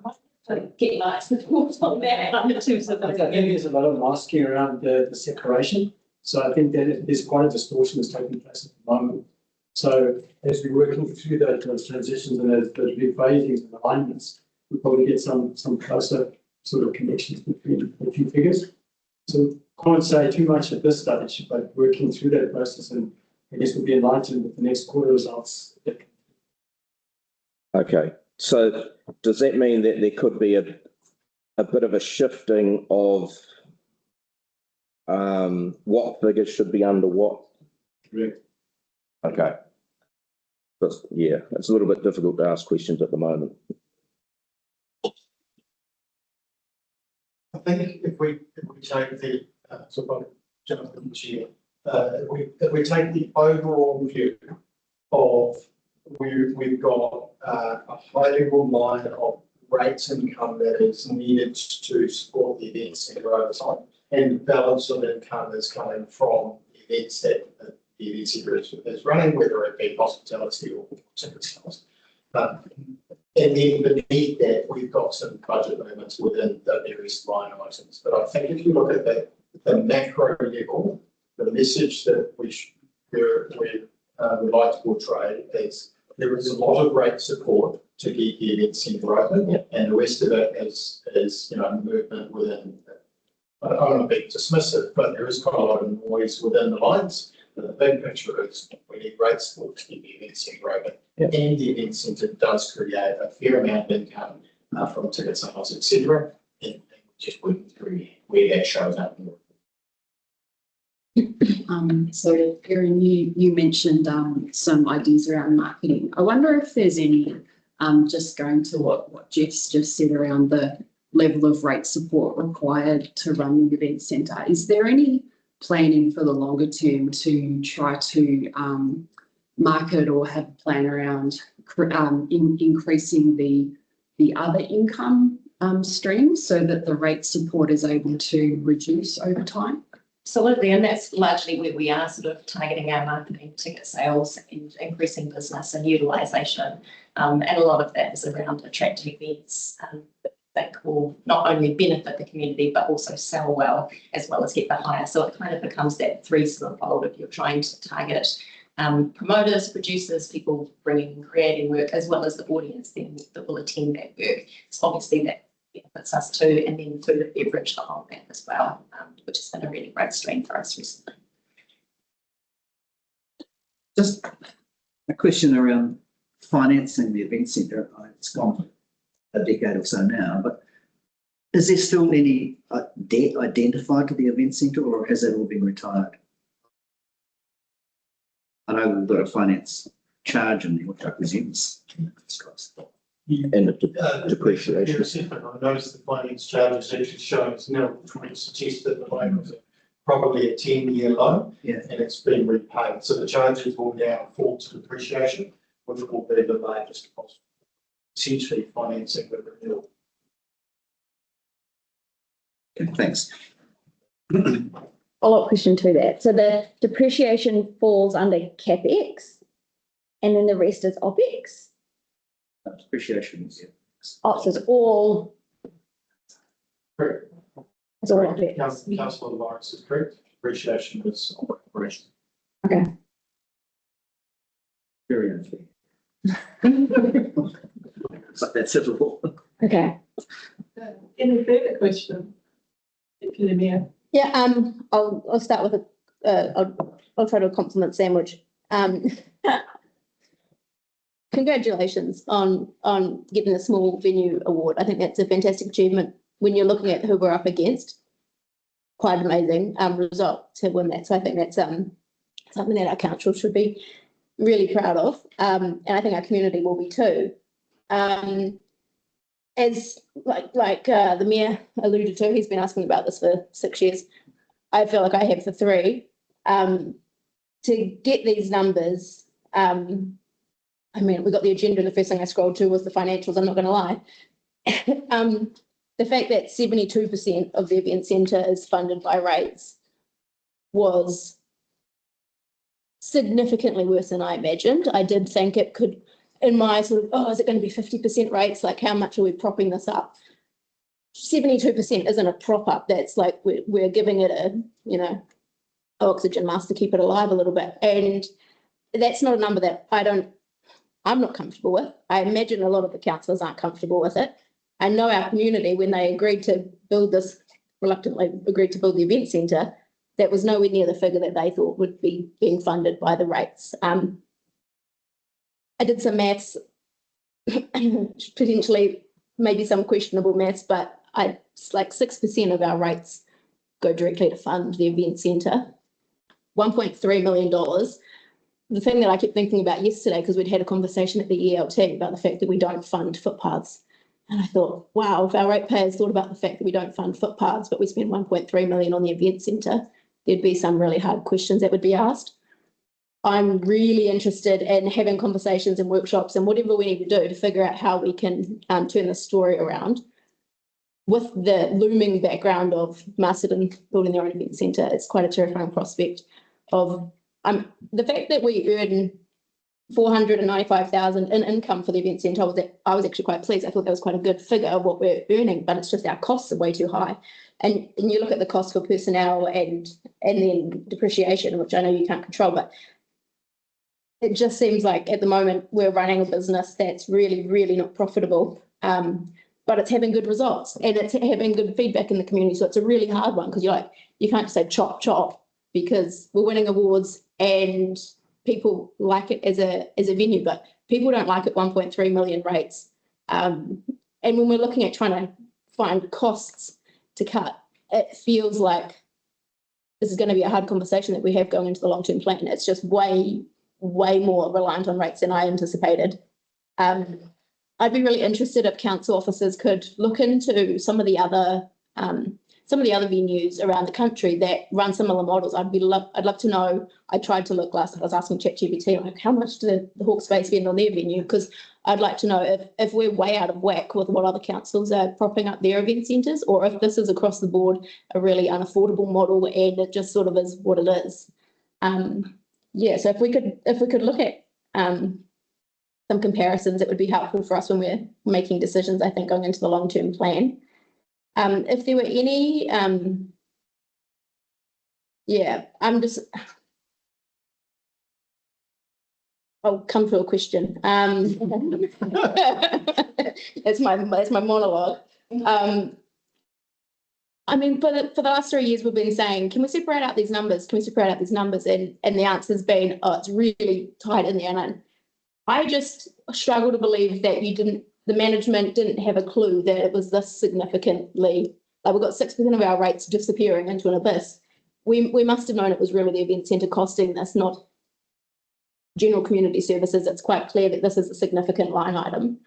I might get my thoughts on that in terms of. I think there's a lot of masking around the separation. So I think that there's quite a distortion that's taking place at the moment. So as we're working through those transitions and those rephasings and alignments, we'll probably get some closer sort of connections between a few figures. So can't say too much at this stage, but working through that process, and I guess we'll be enlightened with the next quarter results. Okay, so does that mean that there could be a bit of a shifting of what figures should be under what? Correct. Okay. But yeah, it's a little bit difficult to ask questions at the moment. I think if we take the if we take the overall view of we've got a high level line of rates income that is needed to support the event centre over time, and the balance of income is coming from the events that the event centre is running, whether it be hospitality or ticket sales. And then beneath that, we've got some budget movements within the various line items. But I think if you look at the macro level, the message that we would like to portray is there is a lot of great support to get the event centre open, and the rest of it is movement within. I don't want to be dismissive, but there is quite a lot of noise within the lines. But the big picture is we need great support to get the event centre open. And the event centre does create a fair amount of income from ticket sales, etc. And just working through where that shows up. So Erin, you mentioned some ideas around marketing. I wonder if there's any, just going to what Jeff's just said around the level of rate support required to run the event centre. Is there any planning for the longer term to try to market or have a plan around increasing the other income streams so that the rate support is able to reduce over time? Absolutely, and that's largely where we are sort of targeting our marketing, ticket sales, and increasing business and utilisation. And a lot of that is around attractive events that will not only benefit the community but also sell well as get the hire. So it kind of becomes that three-fold if you're trying to target promoters, producers, people creating work, as well as the audience then that will attend that work. So obviously that benefits us too, and then food and beverage on that as well, which has been a really great stream for us recently. Just a question around financing the event centre. It's gone a decade or so now, but is there still any debt identified to the event centre, or has that all been retired? I know we've got a finance charge in there, which I presume is and the depreciation. I noticed the finance charge is actually showing it's now trying to suggest that the loan was probably a 10-year loan, and it's been repaid. So the charges will now fall to depreciation, which will be the largest cost, essentially financing the renewal. Okay, thanks. Follow-up question to that. So the depreciation falls under CapEx, and then the rest is OpEx? Depreciation is, Oh, so it's all. Correct. It's all OpEx. Councillor Lawrence is correct. Depreciation is operation. Okay. very unfair. It's like that civil. Okay. Any further question? Yeah, I'll start with I'll try to a compliment sandwich. Congratulations on getting the small venue award. I think that's a fantastic achievement when you're looking at who we're up against. Quite an amazing result to win that. So I think that's something that our council should be really proud of, and I think our community will be too. as the mayor alluded to, he's been asking about this for 6 years. I feel like I have for 3. To get these numbers, I mean, we got the agenda, and the first thing I scrolled to was the financials, I'm not going to lie. The fact that 72% of the event centre is funded by rates was significantly worse than I imagined. I did think it could, in my sort of, is it going to be 50% rates? Like, how much are we propping this up? 72% isn't a prop up. That's like we're giving it a, oxygen mask to keep it alive a little bit. And that's not a number that I'm not comfortable with. I imagine a lot of the councillors aren't comfortable with it. I know our community, when they agreed to build this, reluctantly agreed to build the event centre, that was nowhere near the figure that they thought would be being funded by the rates. I did some maths, potentially maybe some questionable maths, but it's like 6% of our rates go directly to fund the event centre. $1.3 million. The thing that I kept thinking about yesterday, because we'd had a conversation at the ELT about the fact that we don't fund footpaths. And I thought, wow, if our ratepayers thought about the fact that we don't fund footpaths, but we spend 1.3 million on the event centre, there'd be some really hard questions that would be asked. I'm really interested in having conversations and workshops and whatever we need to do to figure out how we can turn the story around. With the looming background of Masterton building their own event centre, it's quite a terrifying prospect of the fact that we earn 495,000 in income for the event centre. I was actually quite pleased. I thought that was quite a good figure of what we're earning, but it's just our costs are way too high. And you look at the cost for personnel and then depreciation, which I know you can't control, but it just seems like at the moment we're running a business that's really, really not profitable. But it's having good results and it's having good feedback in the community. So it's a really hard one because you can't just say chop, chop, because we're winning awards and people like it as a venue, but people don't like it 1.3 million rates. And when we're looking at trying to find costs to cut, it feels like this is going to be a hard conversation that we have going into the long-term plan. It's just way, way more reliant on rates than I anticipated. I'd be really interested if council officers could look into some of the other venues around the country that run similar models. I'd love to know. I tried to look last night. I was asking ChatGPT, like, how much do the Hawke's Bay spend on their venue? Because I'd like to know if we're way out of whack with what other councils are propping up their event centres, or if this is across the board a really unaffordable model and it just sort of is what it is. So if we could look at some comparisons, it would be helpful for us when we're making decisions, I think, going into the long-term plan. If there were any, I'll come to a question. That's my monologue. I mean, for the last 3 years, we've been saying, can we separate out these numbers? Can we separate out these numbers? And the answer's been, oh, it's really tight in there. And I just struggle to believe that the management didn't have a clue that it was this significantly, like we've got 6% of our rates disappearing into an abyss. We must have known it was really the event centre costing this, not general community services. It's quite clear that this is a significant line item.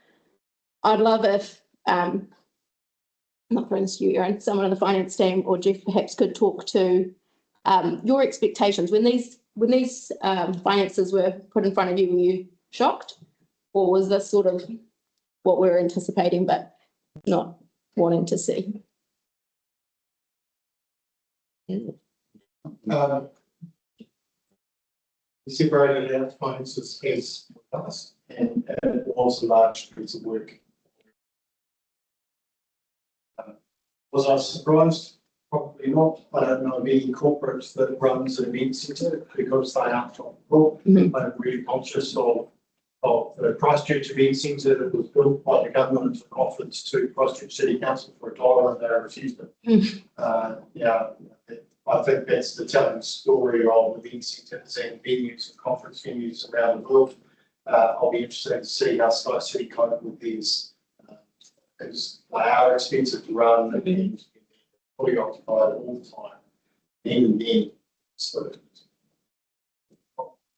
I'd love if, not for instance, Erin, someone on the finance team or Jeff perhaps could talk to your expectations. When these finances were put in front of you, were you shocked? Or was this sort of what we were anticipating but not wanting to see? We separated out finances as us, and it was a large piece of work. Was I surprised? Probably not. I don't know of any corporate that runs an event centre because they aren't profitable. I'm really conscious of the Christchurch event centre that was built by the government and offered to Christchurch City Council for $1 and they refused it. I think that's the telling story of event centres and venues and conference venues around the world. I'll be interested to see how Sky City cope with these, because they are expensive to run and fully occupied all the time. Even then, so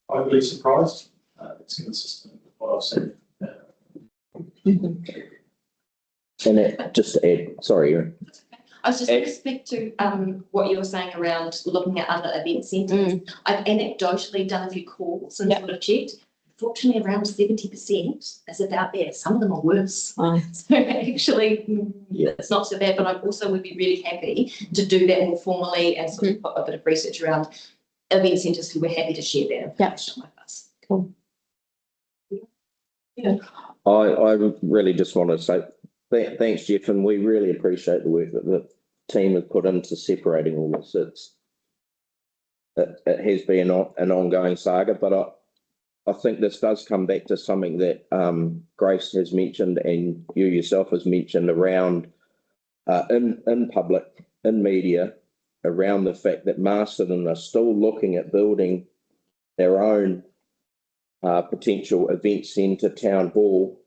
overly surprised. It's consistent with what I've seen. And it, just to add, sorry, Erin. I was just with respect to what you were saying around looking at other event centres. I've anecdotally done a few calls and sort of checked. Fortunately, around 70% is about there. Some of them are worse. So actually, it's not so bad, but I also would be really happy to do that more formally and sort of put a bit of research around event centres who were happy to share that information with us. Cool. Yeah. I really just want to say thanks, Jeff, and we really appreciate the work that the team has put into separating all this. It has been an ongoing saga, but I think this does come back to something that Grace has mentioned and you yourself has mentioned around in public, in media, around the fact that Masterton are still looking at building their own potential event centre, town hall,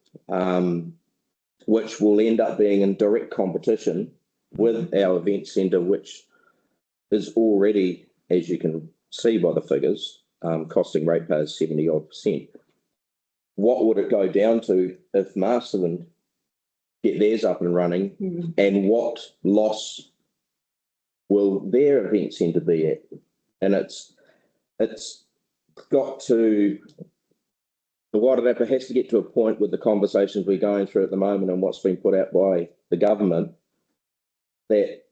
which will end up being in direct competition with our event centre, which is already, as you can see by the figures, costing ratepayers 70-odd%. What would it go down to if Masterton get theirs up and running, and what loss will their event centre be at? And it's got to, the Wairarapa has to get to a point with the conversations we're going through at the moment and what's been put out by the government, that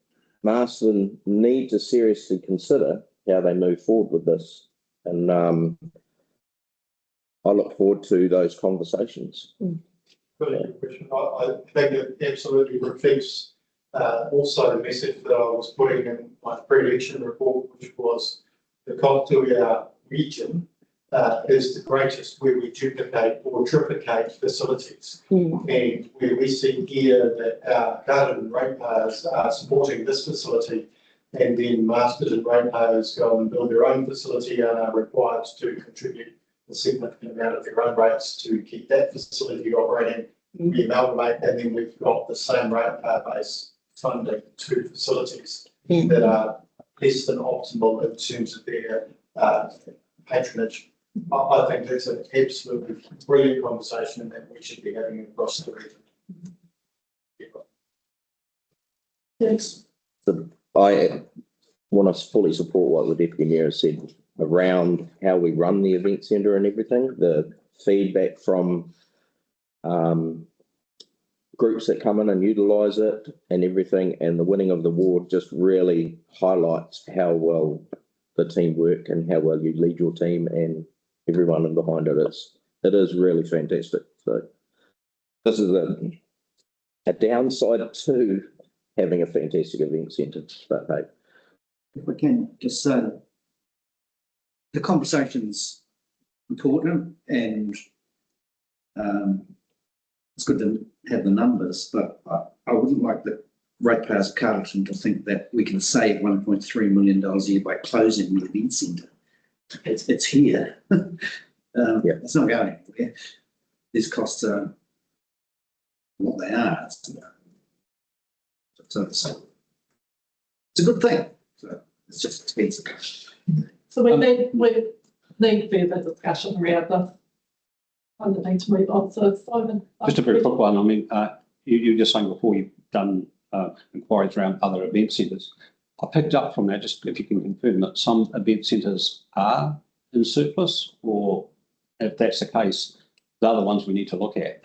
Masterton need to seriously consider how they move forward with this. And I look forward to those conversations. Really good question. I think it absolutely reflects also the message that I was putting in my pre-election report, which was the Kōtuia region is the greatest where we duplicate or triplicate facilities. And where we see here that our garden ratepayers are supporting this facility, and then Masterton ratepayers go and build their own facility and are required to contribute a significant amount of their own rates to keep that facility operating. We amalgamate, and then we've got the same ratepayer base funding two facilities that are less than optimal in terms of their patronage. I think that's an absolutely brilliant conversation that we should be having across the region. Yes. I want to fully support what the Deputy Mayor said around how we run the event centre and everything. The feedback from groups that come in and utilise it and everything, and the winning of the award just really highlights how well the team work and how well you lead your team and everyone in behind it is. It is really fantastic. So this is a downside to having a fantastic event centre, but hey. If we can just say that the conversation's important, and it's good to have the numbers, but I wouldn't like the ratepayers of Carlton to think that we can save $1.3 million a year by closing the event centre. It's here. It's not going anywhere. These costs are what they are. So it's a good thing. So it's just expensive. So we need further discussion around this. I need to move on. So Simon. Just a very quick one. I mean, you were just saying before you've done inquiries around other event centres. I picked up from that, just if you can confirm that some event centres are in surplus, or if that's the case, the other ones we need to look at.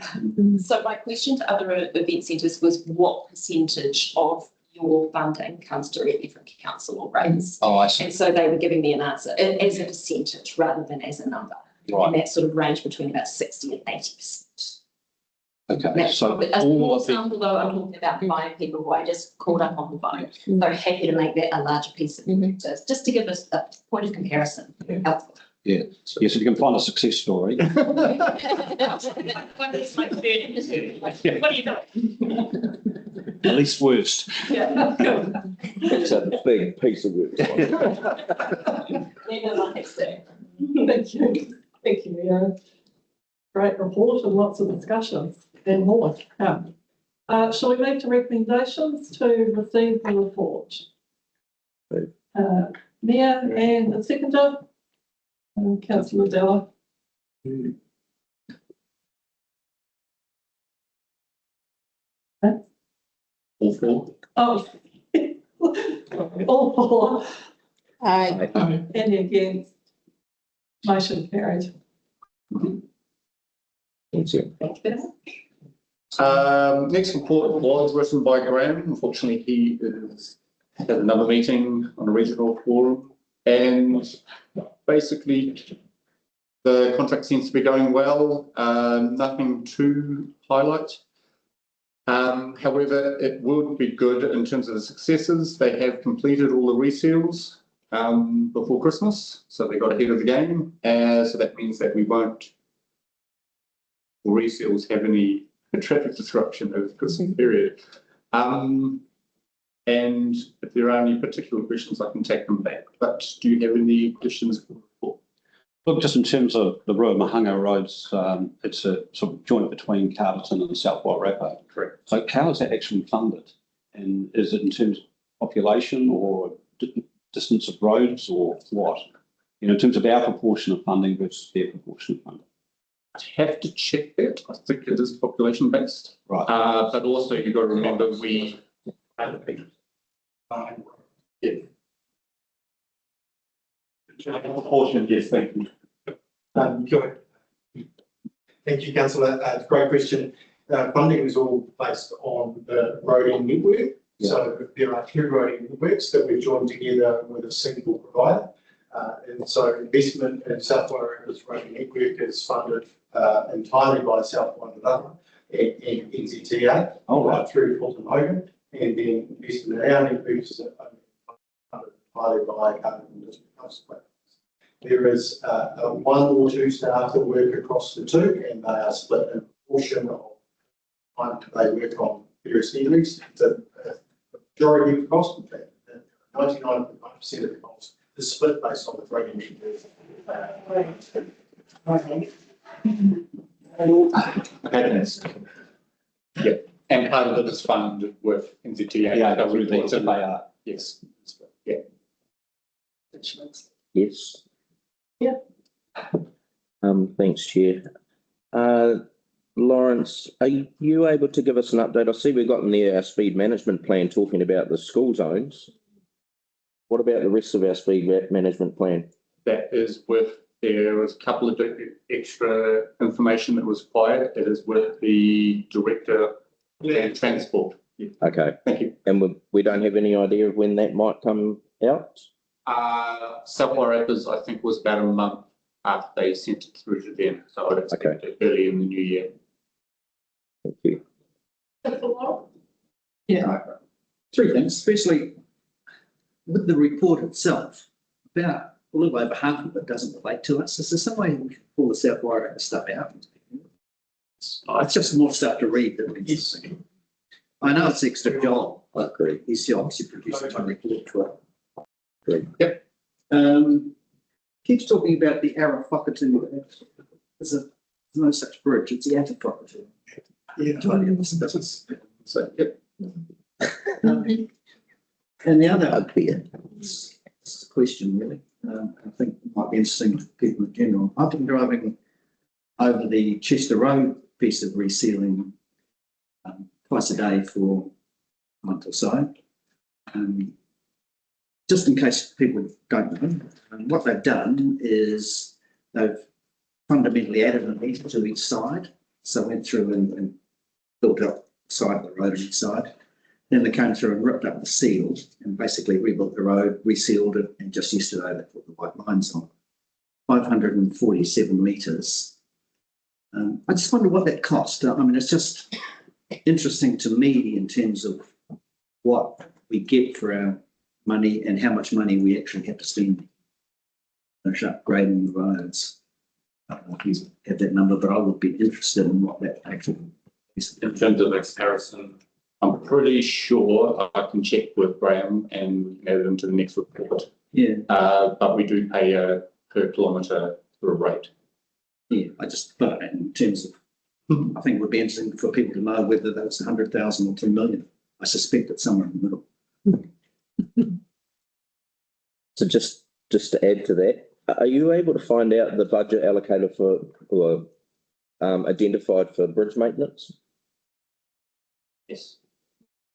So my question to other event centres was, what percentage of your funding comes directly from council or rates? Oh, I see. And so they were giving me an answer as a percentage rather than as a number. Right. And that sort of range between about 60 and 80%. Okay, That's so probably, for example, though, I'm talking about 5 people who I just called up on the phone. So happy to make that a larger piece of just to give us a point of comparison. Helpful. Yeah. Yes, if you can find a success story. What is my third? What are you doing? At least worst. Yeah, cool. It's a big piece of work. Thank you. Thank you, Leah. Great report and lots of discussions and more to come. Shall we move to recommendations to receive the report? Mayor and the seconder, Councillor Della. All four. Oh. All four. Aye. Any against? Motion carried. Thank you. Thank you. Next report was written by Graham. Unfortunately, he had another meeting on a regional forum, and basically the contract seems to be going well. Nothing to highlight. However, it would be good in terms of the successes. They have completed all the reseals before Christmas, so they got ahead of the game. So that means that we won't, for reseals, have any traffic disruption over the Christmas period. And if there are any particular questions, I can take them back. But do you have any questions? Look, just in terms of the Ruamāhanga roads, it's a sort of joint between Carterton and South Wairarapa. Correct. So how is that actually funded? And is it in terms of population or distance of roads or what? You know, in terms of our proportion of funding versus their proportion of funding. I'd have to check that. I think it is population based. Right. But also you've got to remember we. Yeah. Proportion, yes, thank you. Go ahead. Thank you, Councillor. Great question. Funding is all based on the roading network. Yeah. So there are two roading networks that we've joined together with a single provider. And so investment in South Wairarapa's roading network is funded entirely by South Wairarapa and NZTA through Fulton Hogan, and then investment in our network is funded entirely by government district council. There is one or two staff that work across the two, and they are split in proportion of time they work on various areas. The majority of the cost, in fact, 99.9% of the cost is split based on the roading network. Yeah, and part of it is funded with NZTA. Yeah, through the FAR. Yes. Yeah. Yes. Yeah. Thanks, Chair. Lawrence, are you able to give us an update? I see we've got in there our speed management plan talking about the school zones. What about the rest of our speed management plan? That is with, there was a couple of extra information that was required. It is with the Director of Transport. Okay. Thank you. And we don't have any idea of when that might come out? South Wairarapa's, I think, was about a month after they sent it through to them. So I'd expect it early in the new year. Thank you. Yeah. Three things. Firstly, with the report itself, about a little over half of it doesn't relate to us. Is there some way we can pull the South Wairarapa stuff out? It's just more stuff to read than it's. I know it's extra job, I agree. he's obviously producing a report to it. Great. Yep. Keeps talking about the Arafakatu. There's no such bridge. It's the Arafakatu. Yeah. So, yep. And the other it's a question really, I think it might be interesting to people in general. I've been driving over the Chester Road piece of resealing twice a day for a month or so. Just in case people don't know, what they've done is they've fundamentally added a metre to each side. So went through and built up the side of the road on each side. Then they came through and ripped up the seal and basically rebuilt the road, resealed it, and just yesterday they put the white lines on. 547 metres. I just wonder what that cost. I mean, it's just interesting to me in terms of what we get for our money and how much money we actually have to spend on upgrading the roads. I don't know if you have that number, but I would be interested in what that actually is. In terms of the comparison, I'm pretty sure I can check with Graham and we can add it into the next report. Yeah. But we do pay a per kilometre sort of rate. Yeah, I just thought in terms of, I think it would be interesting for people to know whether that's 100,000 or 2 million. I suspect it's somewhere in the middle. So just to add to that, are you able to find out the budget allocated for or identified for bridge maintenance? Yes.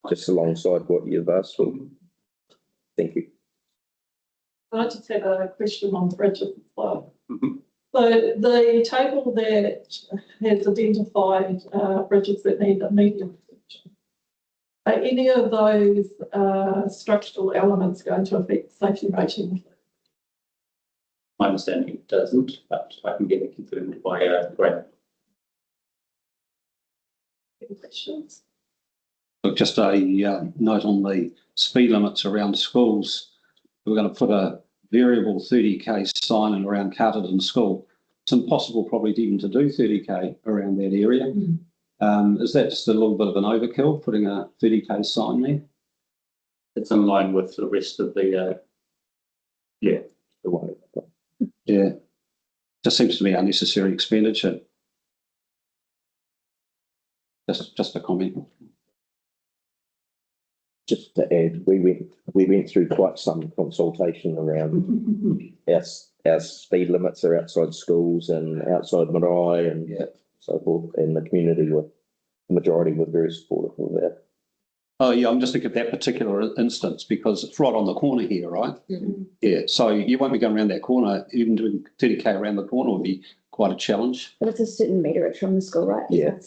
just alongside what you've asked for. Thank you. I just have a question on bridges as well. Mhm. So the table that has identified bridges that need immediate attention, are any of those structural elements going to affect safety rating? My understanding it doesn't, but I can get it confirmed by Graham. Any questions? Look, just a note on the speed limits around schools. We're going to put a variable 30k sign in around Carterton School. It's impossible probably even to do 30k around that area. Is that just a little bit of an overkill, putting a 30k sign there? It's in line with the rest of the, the way. Yeah. Just seems to be unnecessary expenditure. Just a comment. Just to add, we went through quite some consultation around our speed limits are outside schools and outside marae and so forth, and the community the majority were very supportive of that. Oh yeah, I'm just thinking of that particular instance because it's right on the corner here, right? Yeah, so you won't be going around that corner. Even doing 30k around the corner would be quite a challenge. But it's a certain meterage from the school, right? Yeah.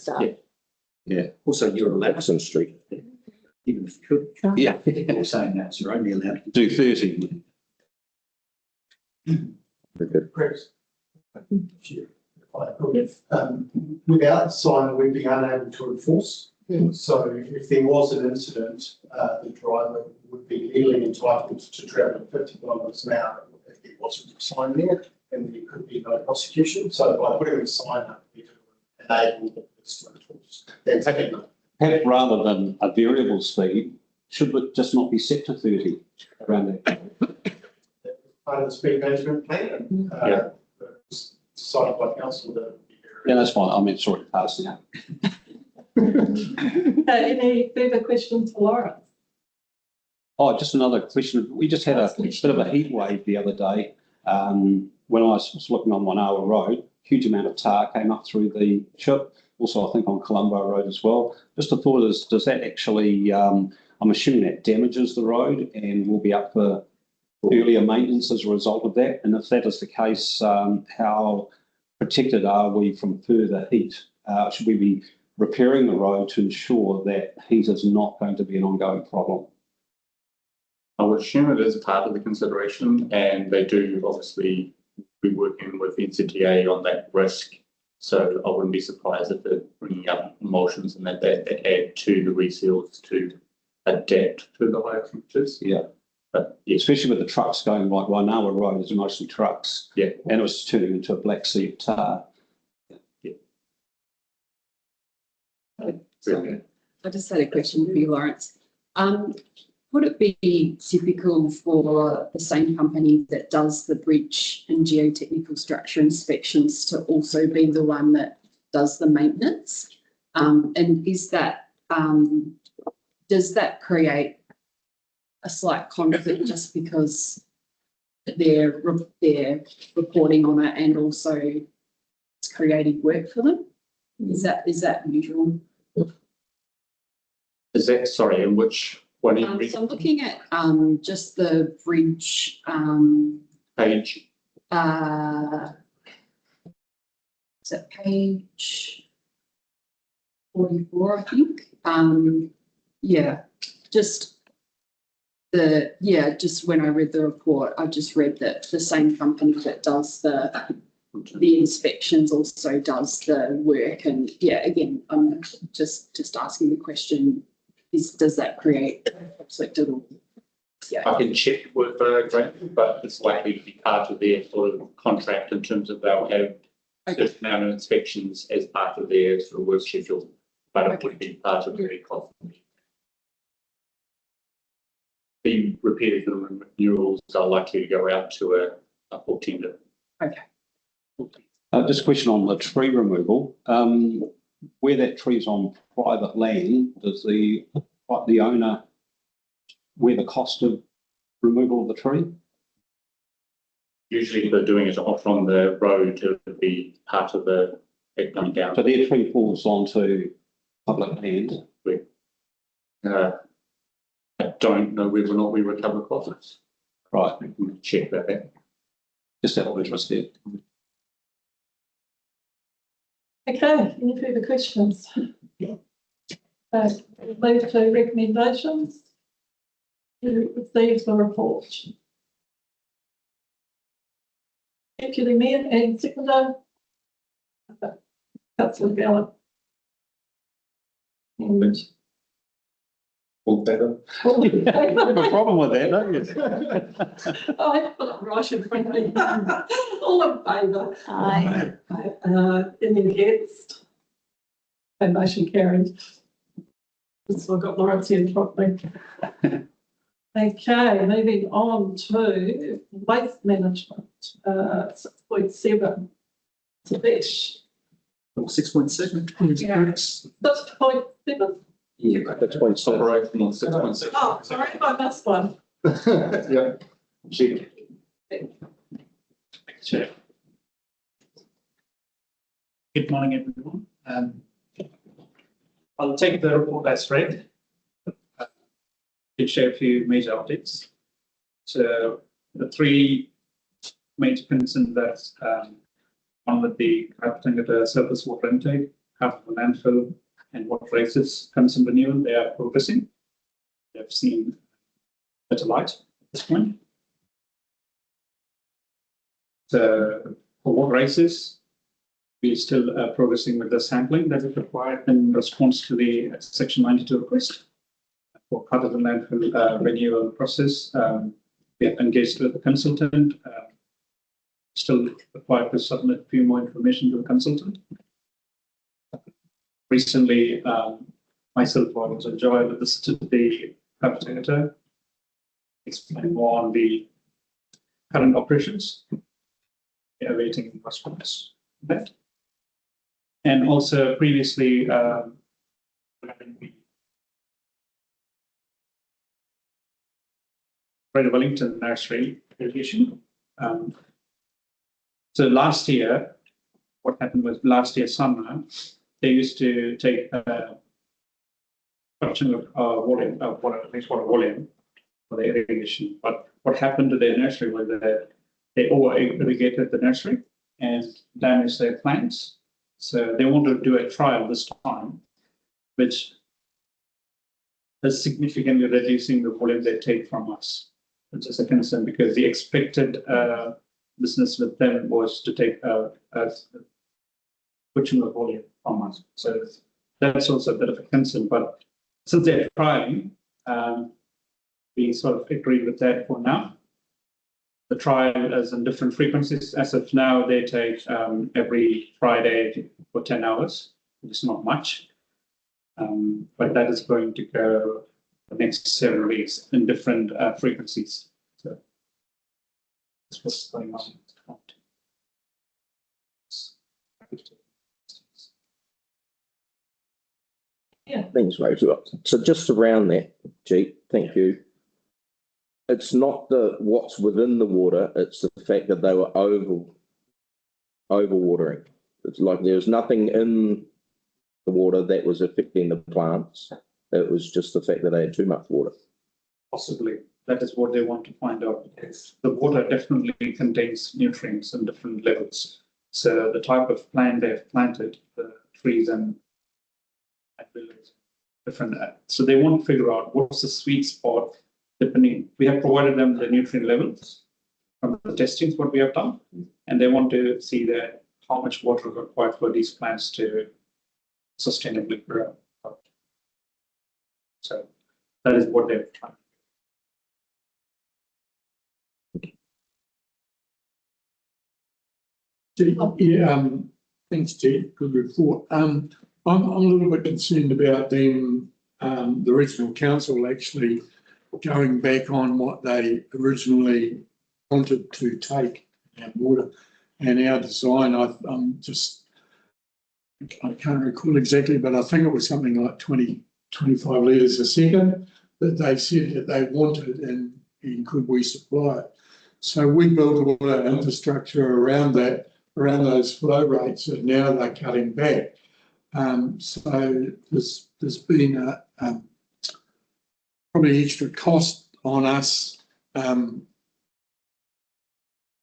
Yeah. Also, you're allowed, Jackson Street. even if you could. Yeah. You're saying that you're only allowed to Do 30. Very good. Chris. Without sign, we'd be unable to enforce. So if there was an incident, the driver would be legally entitled to travel at 50 kilometres an hour if there wasn't a sign there, and there could be no prosecution. So by putting a sign up, we could enable the police to enforce. That's Perhaps rather than a variable speed, should it just not be set to 30 around that? part of the speed management plan. Decided by council that. Yeah, that's fine. I mean, sorry, pass now. Any further questions for Lawrence? Oh, just another question. We just had a bit of a heat wave the other day. When I was looking on 1 hour road, huge amount of tar came up through the chip. Also, I think on Colombo Road as well. Just a thought is, does that actually, I'm assuming that damages the road and will be up for earlier maintenance as a result of that? And if that is the case, how protected are we from further heat? Should we be repairing the road to ensure that heat is not going to be an ongoing problem? I would assume it is part of the consideration, and they do obviously be working with NCTA on that risk. So I wouldn't be surprised if they're bringing up emulsions and that add to the reseals to adapt to the higher temperatures. Yeah. But yeah. Especially with the trucks going like Ruamāhanga Road is mostly trucks. Yeah. And it was turning into a black sea of tar. Yeah. So, I just had a question for you, Lawrence. Would it be typical for the same company that does the bridge and geotechnical structure inspections to also be the one that does the maintenance? And is that, does that create a slight conflict just because they're reporting on it and also it's creating work for them? Is that usual? Is that, sorry, in which one? So I'm looking at just the bridge Page. Is it page 44, I think? Yeah, just when I read the report, I just read that the same company that does the inspections also does the work. And yeah, again, I'm just asking the question, does that create conflict at all? Yeah. I can check with Grant, but it's likely to be part of their sort of contract in terms of they'll have certain amount of inspections as part of their sort of work schedule, but it would be part of their cost. The repairs and renewals are likely to go out to a full tender. Okay. Just a question on the tree removal. Where that tree is on private land, does the owner wear the cost of removal of the tree? Usually if they're doing it off on the road, it would be part of the coming down. So their tree falls onto public land? don't know whether or not we recover costs. Right, We'll check that out. just out of interest there. Okay, any further questions? Move to recommendations. Who receives the report? Deputy Mayor and Secretary. Councillor Gallup. And All better. all in You have a favour? problem with that, don't you? I have put it right in front of me. All in favour? Aye. Any against? And motion carried. So I've got Lawrence here properly. Okay, moving on to waste management, 6.7. It's a fish. 6.7. Yeah. 6.7. Yeah. That's point seven. Operational 6.6. Oh, sorry, I missed one. Yeah. Check. Chair. Good morning, everyone. I'll take the report as read. It share a few major updates. So the three major concerns that one with the Ruamāhanga surface water intake, half of the landfill, and water races concern renewal, they are progressing. They've seen better light at this point. So for water races, we're still progressing with the sampling that is required in response to the Section 92 request. For part of the landfill renewal process, we have engaged with the consultant. Still required to submit a few more information to the consultant. Recently, myself was a joy with the Ruamāhanga, explain more on the current operations. We are awaiting response to that. And also previously, Greater Wellington Nursery Delegation. So last year, what happened was last year summer, they used to take production of water, wastewater volume for the irrigation. But what happened to their nursery was that they over-irrigated the nursery and damaged their plants. So they wanted to do a trial this time, which is significantly reducing the volume they take from us, which is a concern because the expected business with them was to take a pushing the volume from us. So that's also a bit of a concern. But since they're trying, we sort of agree with that for now. The trial is in different frequencies. As of now, they take every Friday for 10 hours, which is not much. But that is going to go the next several weeks in different frequencies. So that's what's going on. Yeah. Thanks, Rachel. So just around that, Jeet, thank you. It's not the what's within the water, it's the fact that they were overwatering. It's like there's nothing in the water that was affecting the plants. It was just the fact that they had too much water. Possibly. That is what they want to find out. The water definitely contains nutrients in different levels. So the type of plant they've planted, the trees and different. So they want to figure out what's the sweet spot depending. We have provided them the nutrient levels from the testings what we have done, and they want to see that how much water is required for these plants to sustainably grow. So that is what they're trying. Yeah, thanks, Ted. Good report. I'm a little bit concerned about them, the regional council actually going back on what they originally wanted to take our water and our design. I can't recall exactly, but I think it was something like 20, 25 litres a second that they said that they wanted, and could we supply it? So we built all our infrastructure around that, around those flow rates, and now they're cutting back. So there's been probably extra cost on us,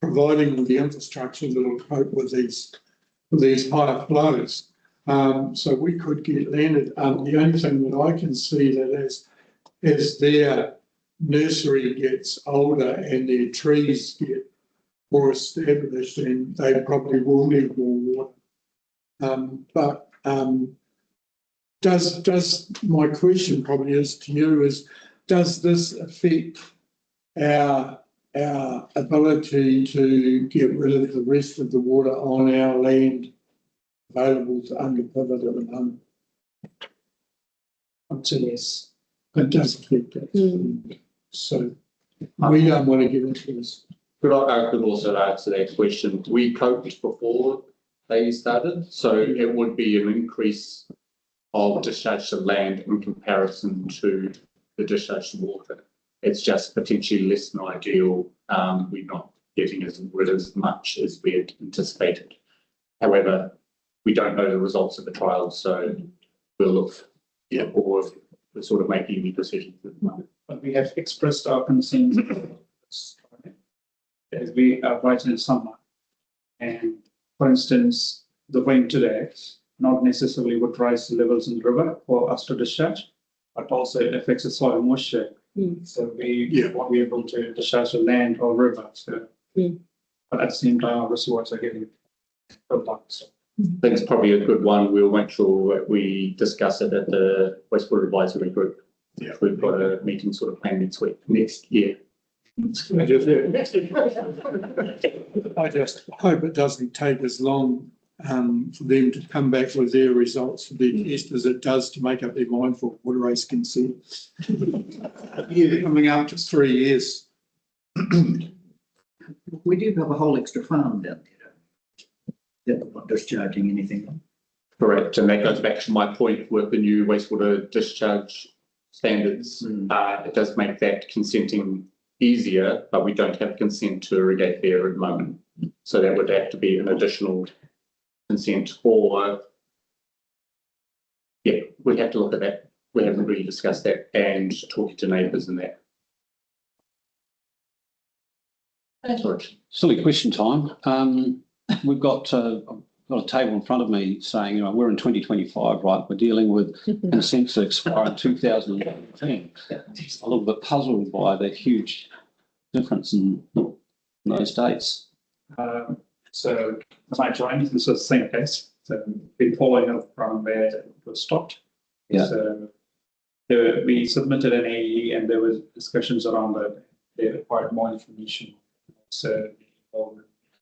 providing the infrastructure that will cope with these higher flows. So we could get landed. The only thing that I can see that as their nursery gets older and their trees get more established, and they probably will need more water. Does my question probably is to you is, does this affect our ability to get rid of the rest of the water on our land available to underpivot at the moment? Until yes. It does affect that. So we don't want to get into this. I could also answer that question. We coped before they started, so it would be an increase of discharge to land in comparison to the discharge to water. It's just potentially less than ideal. We're not getting rid of as much as we had anticipated. However, we don't know the results of the trial, so we'll look forward to sort of making any decisions at the moment. But we have expressed our concerns as we are right in summer. And for instance, the wind today not necessarily would rise the levels in the river for us to discharge, but also it affects the soil moisture. So we won't be able to discharge the land or river. So, but at the same time, our reservoirs are getting filled up. So. I think it's probably a good one. We'll make sure that we discuss it at the Wastewater Advisory Group. Yeah. We've got a meeting sort of planned next year. I just hope it doesn't take as long for them to come back with their results for their test as it does to make up their mind for water race consent. Coming up to 3 years. We do have a whole extra farm down there that we're not discharging anything. Correct, and that goes back to my point with the new wastewater discharge standards. It does make that consenting easier, but we don't have consent to irrigate there at the moment. So that would have to be an additional consent, or we'd have to look at that. We haven't really discussed that and talking to neighbours and that. Silly question time. We've got a table in front of me saying, we're in 2025, right? We're dealing with consents that expire in 2018. I'm a little bit puzzled by the huge difference in those dates. So as I joined, this was the same case. So been following up from where it was stopped. Yeah. So we submitted an AE and there was discussions around that. They required more information. So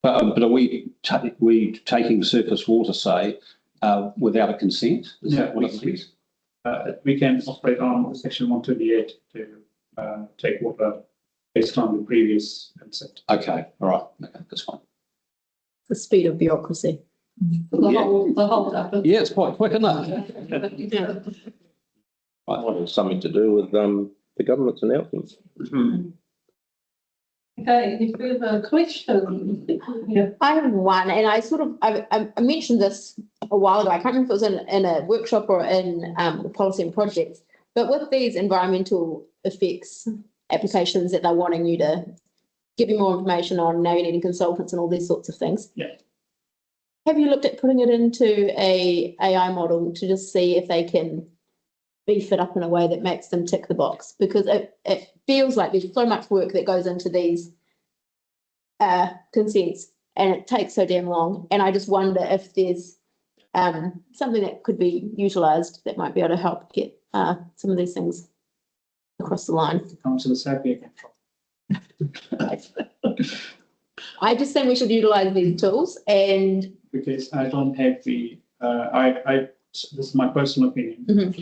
but are we taking surface water, say, without a consent? Is that what it means? We can operate on section 128 to take water based on the previous consent. Okay, all right, okay, that's fine. The speed of bureaucracy. The whole up. Yeah, it's quite quick, isn't it? Right, something to do with the government's announcements. Okay, any further questions? Yeah. I have one, and I mentioned this a while ago. I can't remember if it was in a workshop or in policy and projects, but with these environmental effects applications that they're wanting you to give you more information on, now you're needing consultants and all these sorts of things. Yeah. Have you looked at putting it into a AI model to just see if they can beef it up in a way that makes them tick the box? Because it feels like there's so much work that goes into these consents, and it takes so damn long. And I just wonder if there's something that could be utilised that might be able to help get some of these things across the line. Councillor Sapia control. I just think we should utilise these tools, and because I don't have the, this is my personal opinion.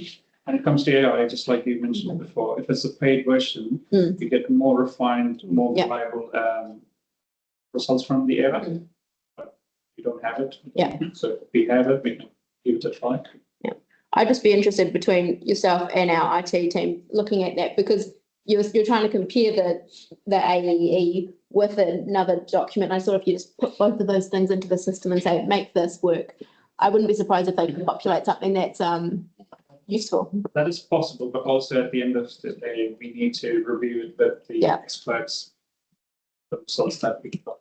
When it comes to AI, just like you mentioned before, if it's a paid version, you get more refined, more reliable results from the AI. But we don't have it. So if we have it, we can give it a try. I'd just be interested between yourself and our IT team looking at that, because you're trying to compare the AEE with another document. I thought if you just put both of those things into the system and say, make this work, I wouldn't be surprised if they can populate something that's useful. That is possible, but also at the end of the day, we need to review it with the Yeah. experts. Themselves that we got.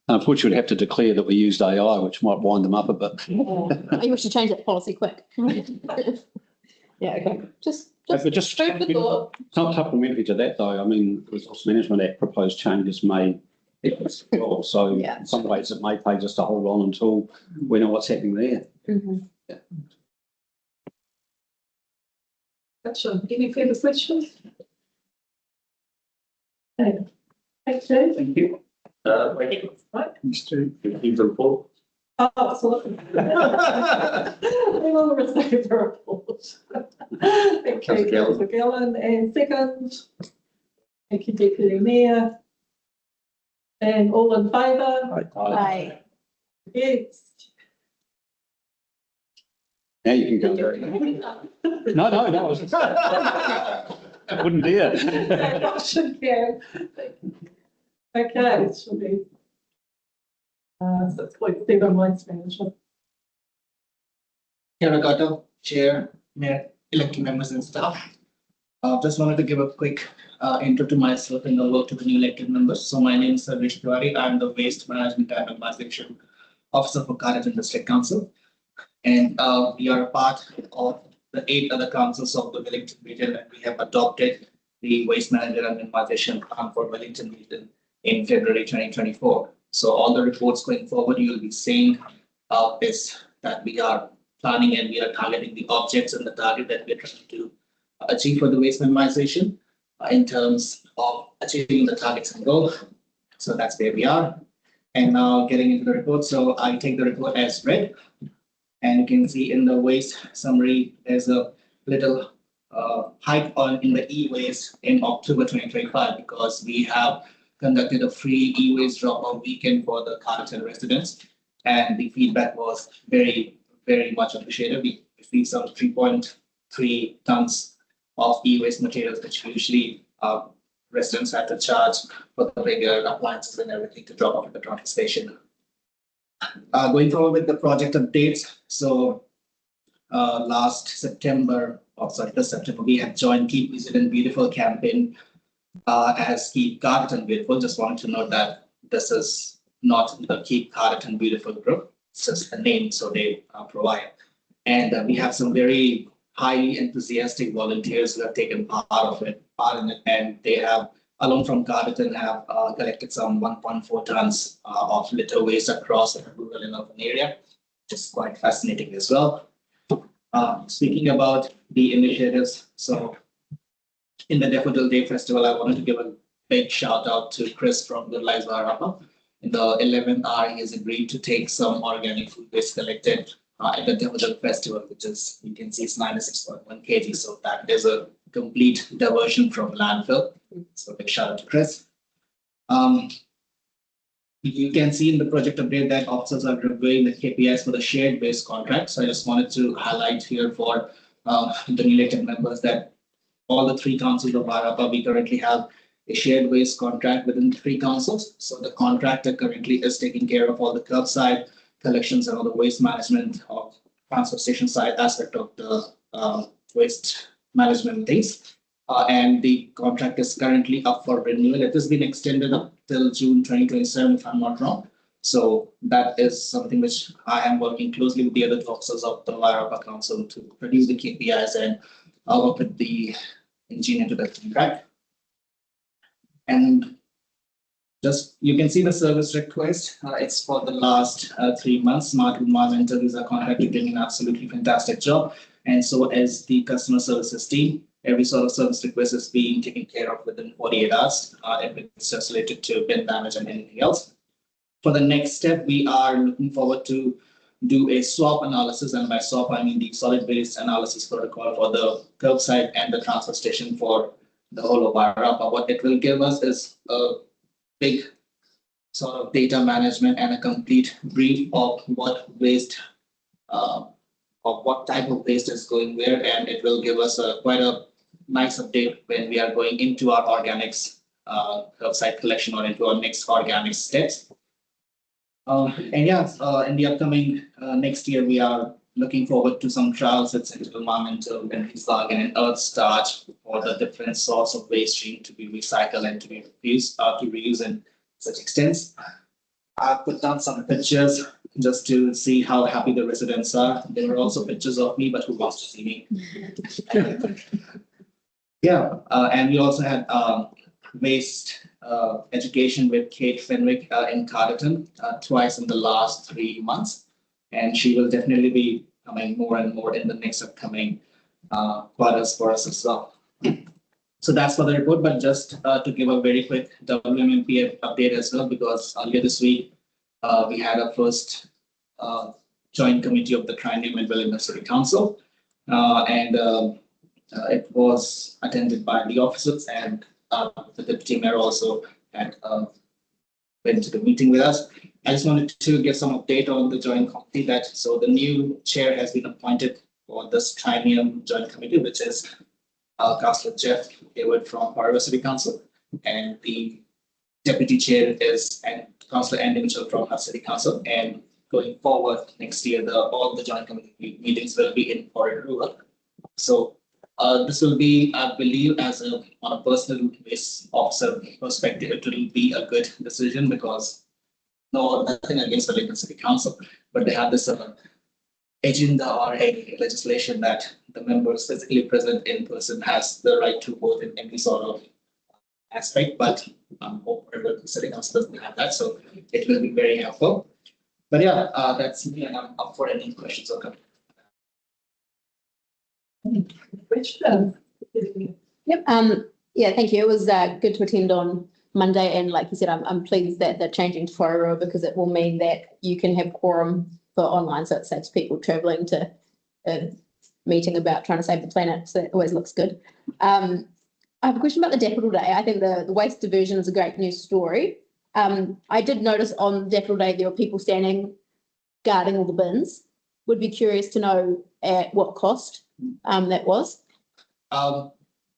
Unfortunately, we'd have to declare that we used AI, which might wind them up a bit. Maybe we should change that policy quick. Yeah, okay. But just food for thought. supplementary to that, though, I mean, the Resource Management Act proposed changes may well, so Yeah. in some ways it may pay just to hold on until we know what's happening there. Gotcha. Any further questions? Okay. Thank you. Thank you. Right. Thank you for the report. Oh, absolutely. We will receive the report. Thank you, Councillor Gillen, and second. Thank you, Deputy Mayor. And all in favour? Aye. Yes. Now you can go. No, I was. I wouldn't dare. Motion carried. Okay, it should be. So it's like 7 months management. Here I got a chair, mayor, elected members and staff. Just wanted to give a quick intro to myself and the work to the new elected members. So my name is Sarvesh Tiwari. I'm the Waste Management and Minimization Officer for Cardigan District Council. And we are a part of the 8 other councils of the Wellington region, and we have adopted the Waste Management and Minimization Plan for Wellington region in February 2024. So all the reports going forward, you will be seeing is that we are planning and we are targeting the objects and the target that we are trying to achieve for the waste minimization in terms of achieving the targets and goals. So that's where we are. And now getting into the report. So I take the report as read. And you can see in the waste summary, there's a little hike in the e-waste in October 2025 because we have conducted a free e-waste drop-off weekend for the Cardigan residents. And the feedback was very, very much appreciated. We received some 3.3 tons of e-waste materials, which usually residents have to charge for the regular appliances and everything to drop off at the transfer station. Going forward with the project updates. So last September, this September, we have joined Keep Resilient Beautiful campaign as Keep Cardigan Beautiful. Just wanted to note that this is not the Keep Cardigan Beautiful group. It's just a name, so they provide. And we have some very highly enthusiastic volunteers who have taken part in it, and they have, alone from Cardigan, have collected some 1.4 tons of litter waste across the rural and urban area, which is quite fascinating as well. Speaking about the initiatives, so in the Daffodil Day Festival, I wanted to give a big shout out to Chris from Good Lives Wairarapa. In the 11th hour, he has agreed to take some organic food waste collected at the Daffodil Festival, which is, you can see, it's 96.1 kg. So that is a complete diversion from landfill. So big shout out to Chris. You can see in the project update that officers are reviewing the KPIs for the shared waste contract. So I just wanted to highlight here for the new elected members that all the 3 councils of Wairarapa, we currently have a shared waste contract within 3 councils. So the contractor currently is taking care of all the curbside collections and all the waste management of transfer station side aspect of the waste management things. And the contract is currently up for renewal. It has been extended up till June 2027, if I'm not wrong. So that is something which I am working closely with the other officers of the Wairarapa Council to produce the KPIs and work with the engineer to the contract. And just, you can see the service request. It's for the last 3 months. Smart Ruamāhanga interviews are contracted, doing an absolutely fantastic job. And so as the customer services team, every sort of service request is being taken care of within 48 hours. If it's just related to bin damage and anything else. For the next step, we are looking forward to do a swap analysis. And by swap, I mean the solid waste analysis protocol for the curbside and the transfer station for the whole of Wairarapa. What it will give us is a big sort of data management and a complete brief of what waste, of what type of waste is going where, and it will give us quite a nice update when we are going into our organics curbside collection or into our next organic steps. And yeah, in the upcoming next year, we are looking forward to some trials at Central Environmental and Ruamāhanga and Earth Starch for the different sorts of waste stream to be recycled and to be reused, to reuse in such extents. I put down some pictures just to see how happy the residents are. There were also pictures of me, but who wants to see me? Yeah, and we also had waste education with Kate Fenwick in Carterton twice in the last 3 months. And she will definitely be coming more and more in the next upcoming quarters for us as well. So that's for the report, but just to give a very quick WMMP update as well, because earlier this week, we had our first joint committee of the Triennium and Wellington City Council. It was attended by the officers, and the deputy mayor also had went to the meeting with us. I just wanted to give some update on the joint committee so the new chair has been appointed for this Triennium joint committee, which is Councillor Jeff Hayward from Parva City Council, and the deputy chair is Councillor Andy Mitchell from our City Council. And going forward next year, all the joint committee meetings will be in Rural. So this will be, I believe, on a personal base officer perspective, it will be a good decision because nothing against the Wellington City Council, but they have this agenda or a legislation that the members physically present in person has the right to vote in any sort of aspect, but the City Council doesn't have that, so it will be very helpful. But yeah, that's me, and I'm up for any questions or comments. Yep. Yeah, thank you. It was good to attend on Monday, and like you said, I'm pleased that they're changing to Whareroa because it will mean that you can have quorum for online, so it saves people travelling to a meeting about trying to save the planet. So that always looks good. I have a question about the Daffodil Day. I think the waste diversion is a great news story. I did notice on Daffodil Day there were people standing guarding all the bins. Would be curious to know at what cost that was.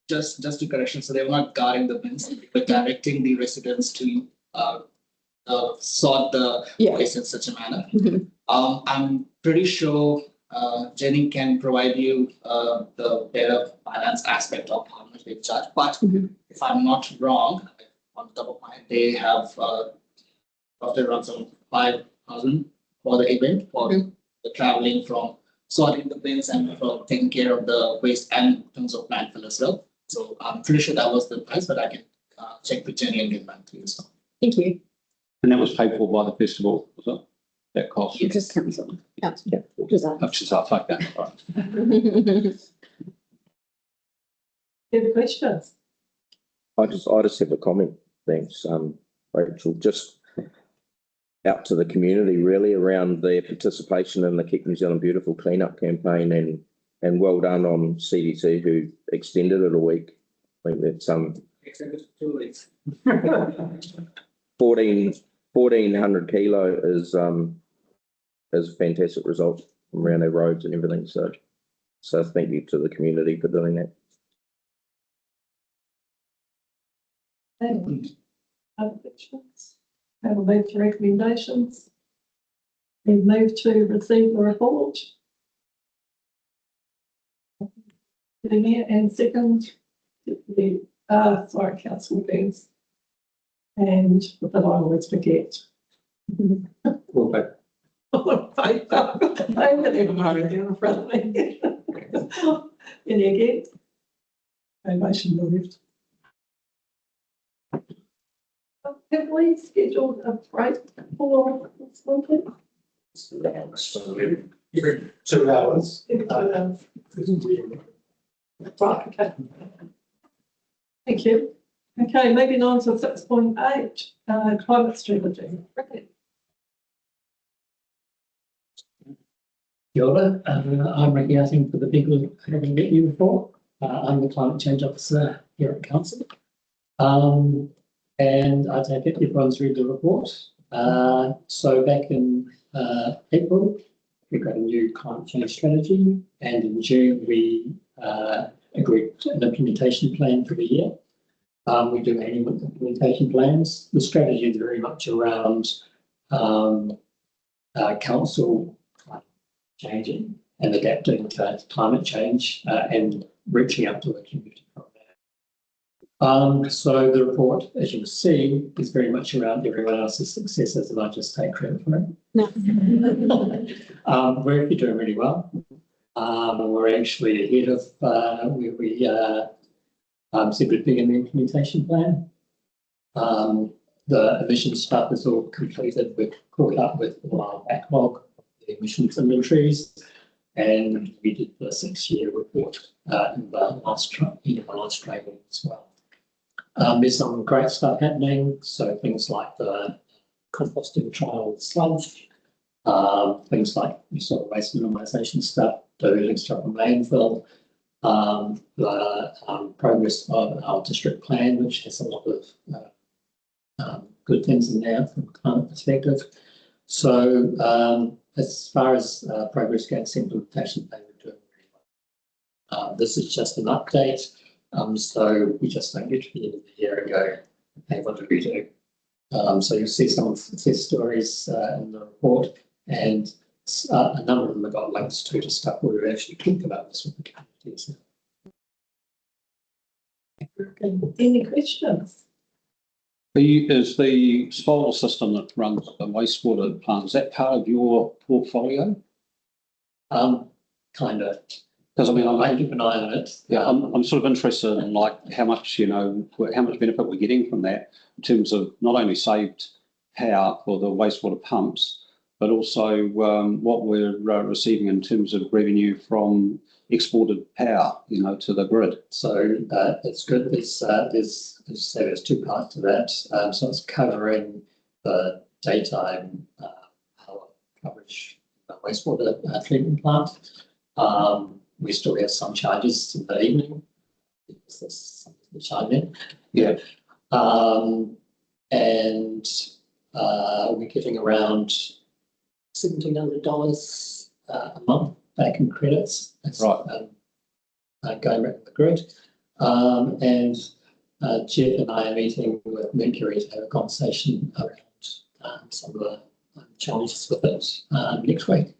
Just to correction, so they were not guarding the bins, but directing the residents to sort the waste in such a manner. I'm pretty sure Jenny can provide you the better finance aspect of how much they charge. But if I'm not wrong, on top of my head, they have roughly around some 5,000 for the event, for the traveling from sorting the bins and from taking care of the waste and in terms of landfill as well. So I'm pretty sure that was the price, but I can check with Jenny and get back to you. So. Thank you. And that was paid for by the festival, was it? That cost? You just cancel. Yeah. Which is, I fuck that. Right. Any questions? I just have a comment. Thanks, Rachel. Just out to the community really around their participation in the Keep New Zealand Beautiful cleanup campaign, and well done on CDC who extended it a week. I think that's Extended 2 weeks. 1,400 kilo is a fantastic result from around our roads and everything. So thank you to the community for doing that. Other questions? I will move to recommendations. We move to receive the report. Sitting here, and second, sorry, Councillor Burns. And that I always forget. Any again? No motion moved. Have we scheduled a break for this morning? Every 2 hours. Right, okay. Thank you. Okay, moving on to 6.8, climate strategy. Ricky. Kia ora, I'm Ricky Hutton for the people who haven't met you before. I'm the climate change officer here at council. And I take it everyone's read the report. So back in April, we got a new climate change strategy, and in June we agreed an implementation plan for the year. We do annual implementation plans. The strategy is very much around council changing and adapting to climate change and reaching out to the community from there. So the report, as you will see, is very much around everyone else's successes, and I just take credit for it. No. We're actually doing really well. We're actually ahead of where we said we'd be in the implementation plan. The emissions stuff is all completed. We've caught up with all our backlog of the emissions inventories, and we did the 6-year report in the last training as well. There's some great stuff happening. So things like the composting trial sludge, things like sort of waste minimisation stuff, diverting stuff from landfill, the progress of our district plan, which has a lot of good things in there from a climate perspective. So as far as progress against implementation, they were doing really well. This is just an update. So we just don't get to the end of the year and go, hey, what did we do? So you'll see some success stories in the report, and a number of them have got links to stuff where we've actually talked about this with the communities. Any questions? Is the solar system that runs the wastewater plant, is that part of your portfolio? Kind of. Because I mean, I keep an eye on it. Yeah, I'm sort of interested in like how much, how much benefit we're getting from that in terms of not only saved power for the wastewater pumps, but also what we're receiving in terms of revenue from exported power, to the grid. So it's good. There's two parts to that. So it's covering the daytime power coverage of the wastewater treatment plant. We still have some charges in the evening because there's something to charge in. Yeah. And we're getting around $1,700 a month back in credits. That's right. Going back to the grid. And Jeff and I are meeting with Mercury to have a conversation around some of the challenges with it next week.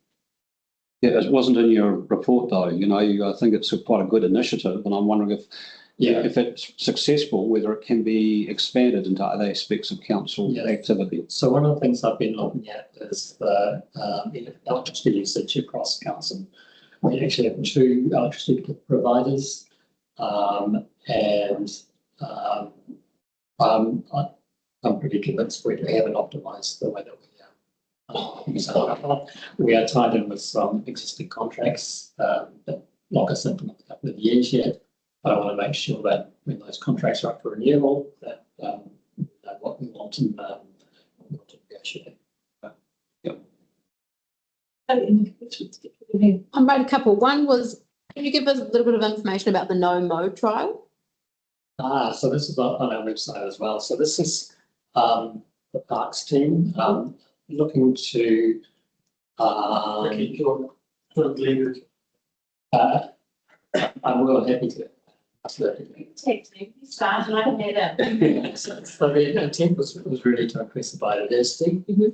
Yeah, it wasn't in your report though. I think it's quite a good initiative, and I'm wondering if it's successful, whether it can be expanded into other aspects of council activity. So one of the things I've been looking at is the electricity usage across council. We actually have 2 electricity providers, and I'm pretty convinced we haven't optimised the way that we are tied in with some existing contracts that lock us in for a couple of years yet. But I want to make sure that when those contracts are up for renewal, that we know what we want and what we want to negotiate. I made a couple. One was, can you give us a little bit of information about the no-mo trial? So this is on our website as well. So this is the parks team looking to I'm well happy to. Text me, start and I can hear them. So the intent was really to increase the biodiversity in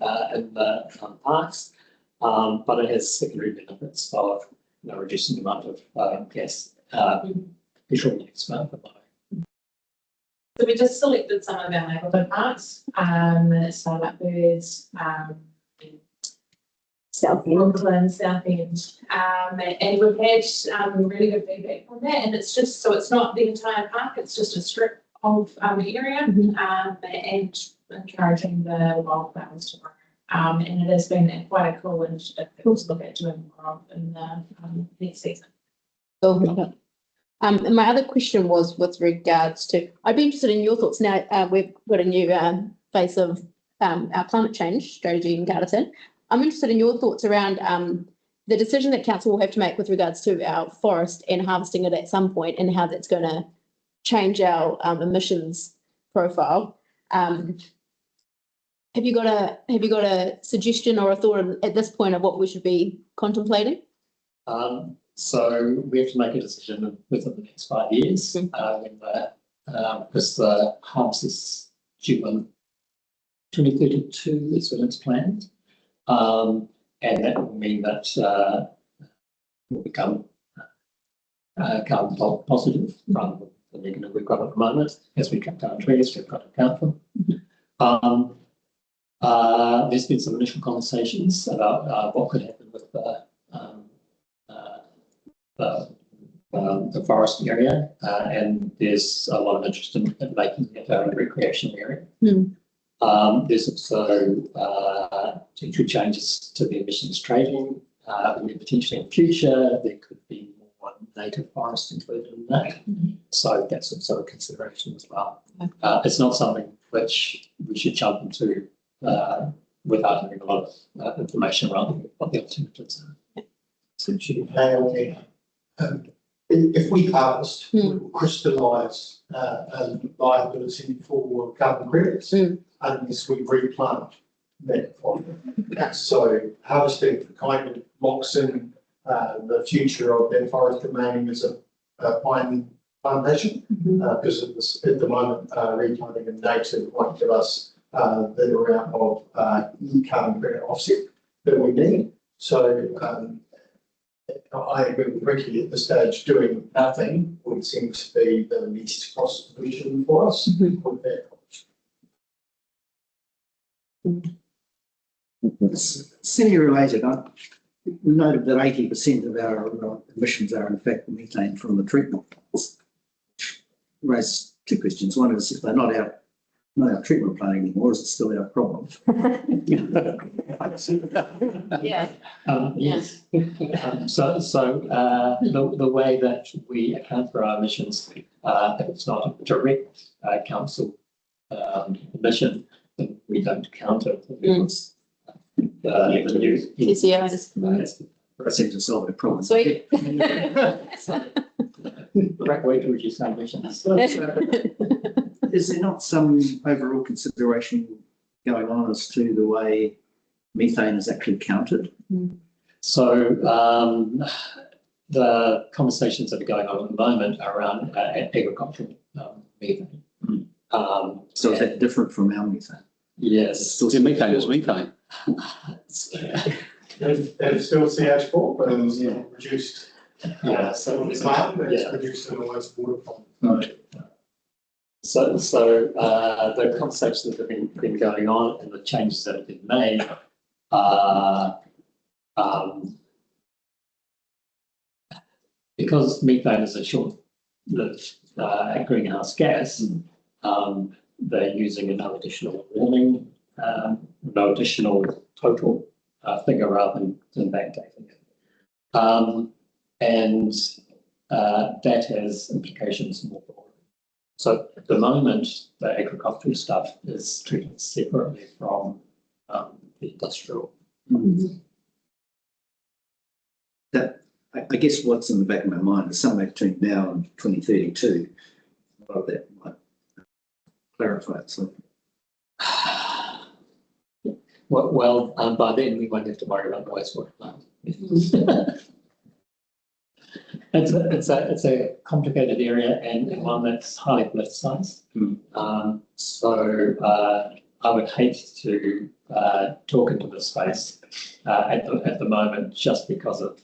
the parks, but it has secondary benefits of reducing the amount of gas petrol use for So we just selected some of our neighbourhood parks, Starlight Birds, South End. Auckland, South End, and we've had really good feedback from that. And it's just so it's not the entire park; it's just a strip of area, and encouraging the wildflowers to grow. And it has been quite a cool and to look at doing more of in the next season. Cool. And my other question was with regards to, I'd be interested in your thoughts now. We've got a new face of our climate change strategy in Gardaton. I'm interested in your thoughts around the decision that council will have to make with regards to our forest and harvesting it at some point, and how that's going to change our emissions profile. Have you got a suggestion or a thought at this point of what we should be contemplating? So we have to make a decision within the next 5 years, because the harvest is due in 2032 is when it's planned. And that will mean that will become carbon positive rather than the negative we've got at the moment. As we cut down trees, we've got to account for them. There's been some initial conversations about what could happen with the forest area, and there's a lot of interest in making it a recreational area. There's also potential changes to the emissions trading. Potentially in future, there could be more native forest included in that. So that's also a consideration as well. It's not something which we should jump into without having a lot of information around what the alternatives are. If we harvest, we will crystallise a liability for carbon credits unless we replant that forest. So harvesting kind of locks in the future of that forest remaining as a pine plantation, because at the moment replanting a native won't give us the amount of carbon credit offset that we need. So I agree with Ricky at this stage, doing nothing would seem to be the least cost solution for us with that. Semi-related, we noted that 80% of our emissions are in fact methane from the treatment plants. Raise two questions. One is, if they're not our treatment plant anymore, is it still our problem? Yeah. Yes. So the way that we account for our emissions, if it's not a direct council emission, then we don't count it. That seems to solve the problem. Sweet. Correct way to reduce our emissions. Is there not some overall consideration going on as to the way methane is actually counted? So the conversations that are going on at the moment are around agricultural methane. So is that different from our methane? Yes. Still methane is methane. It's still CH4, but it's reduced. So it's Yeah. reduced in the waste water pond. So the conversations that have been going on and the changes that have been made because methane is a short-lived greenhouse gas, they're using no additional warming, no additional total figure rather than backdating it. And that has implications more broadly. So at the moment, the agricultural stuff is treated separately from the industrial. That, I guess what's in the back of my mind is somewhere between now and 2032. Well, that might clarify it. So. Well, by then we won't have to worry about the wastewater plant. It's a complicated area and one that's highly politicized. So I would hate to talk into this space at the moment just because of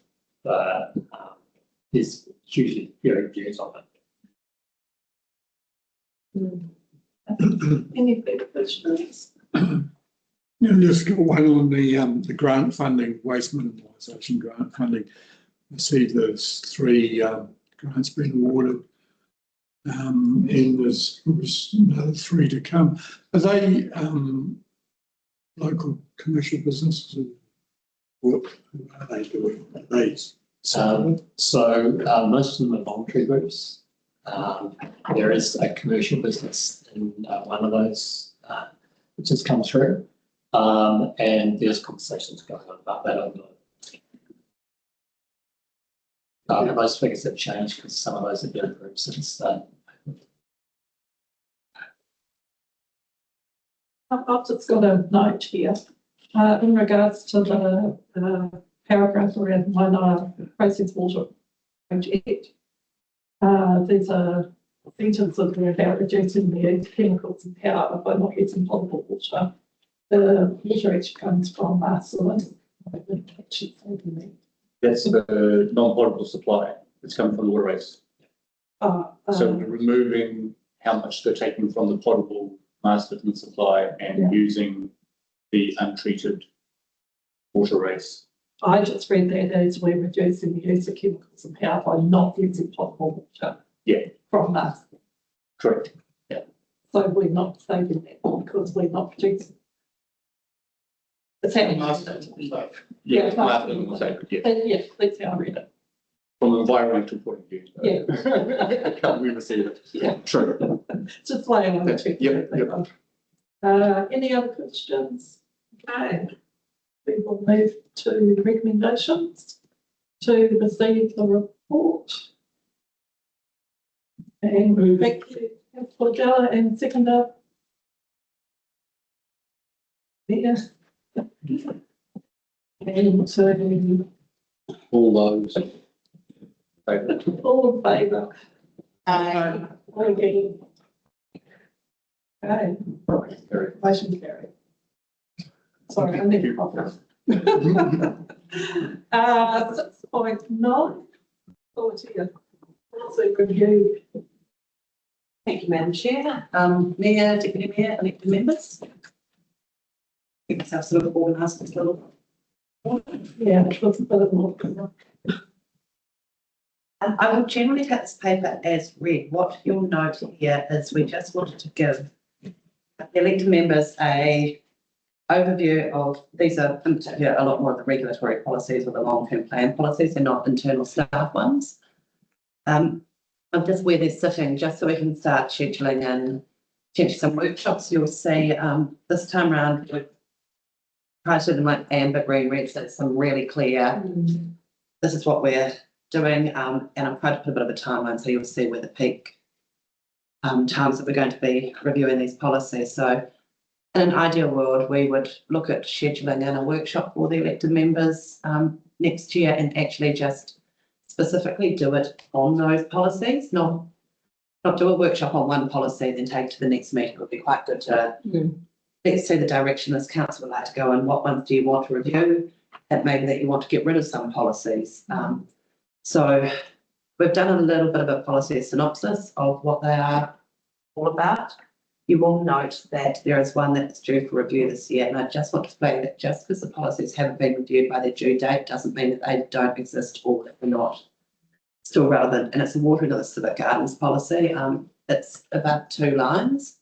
his hugely varying views on it. Any further questions? Just got one on the grant funding, waste minimisation grant funding. I see there's 3 grants being awarded, and there's another 3 to come. Are they local commercial businesses? What are they doing? Are they so most of them are voluntary groups. There is a commercial business in one of those which has come through, and there's conversations going on about that over those figures have changed because some of those have been approved since then. I've just got a note here in regards to the paragraph around one process water project. There's a sentence about reducing the chemicals and power by not using potable water. The water actually comes from sewer. I think that should say the name. That's the non-potable supply that's coming from the waterways. So we're removing how much they're taking from the potable master treatment supply and using the untreated waterways. I just read that as we're reducing the use of chemicals and power by not using potable water. Yeah. From us. Correct. So we're not saving that because we're not producing. It's happening. Yeah, marketing was sacred, yeah. Yeah, that's how I read it. From an environmental point of view. Yeah. Can't we receive it? Yeah. True. Just why I want to check. Yep. Any other questions? Okay. We will move to recommendations to receive the report. And thank you, Councillor Geller and seconder. Yeah. And to All those. all in favour? Okay. Okay. Motion carried. Sorry, I need to pop up. 6.9. Over to you. Policy review. Thank you, Madam Chair. Mayor, Deputy Mayor, elected members. Keep myself sort of organised a little. Yeah, it was a bit of more. I will generally take this paper as read. What you'll note here is we just wanted to give the elected members a overview of, these are in particular a lot more of the regulatory policies or the long-term plan policies. They're not internal staff ones. Of just where they're sitting, just so we can start scheduling and potentially some workshops. You'll see this time around we've tried to do them like amber, green, red, so it's some really clear, this is what we're doing, and I've tried to put a bit of a timeline so you'll see where the peak times that we're going to be reviewing these policies. So in an ideal world, we would look at scheduling in a workshop for the elected members next year and actually just specifically do it on those policies, not do a workshop on one policy, then take it to the next meeting. It would be quite good to let's see the direction this council would like to go and what ones do you want to review, and maybe that you want to get rid of some policies. So we've done a little bit of a policy synopsis of what they are all about. You will note that there is one that's due for review this year, and I just want to flag that just because the policies haven't been reviewed by their due date doesn't mean that they don't exist or that they're not still relevant. And it's a water into the civic gardens policy. It's about 2 lines.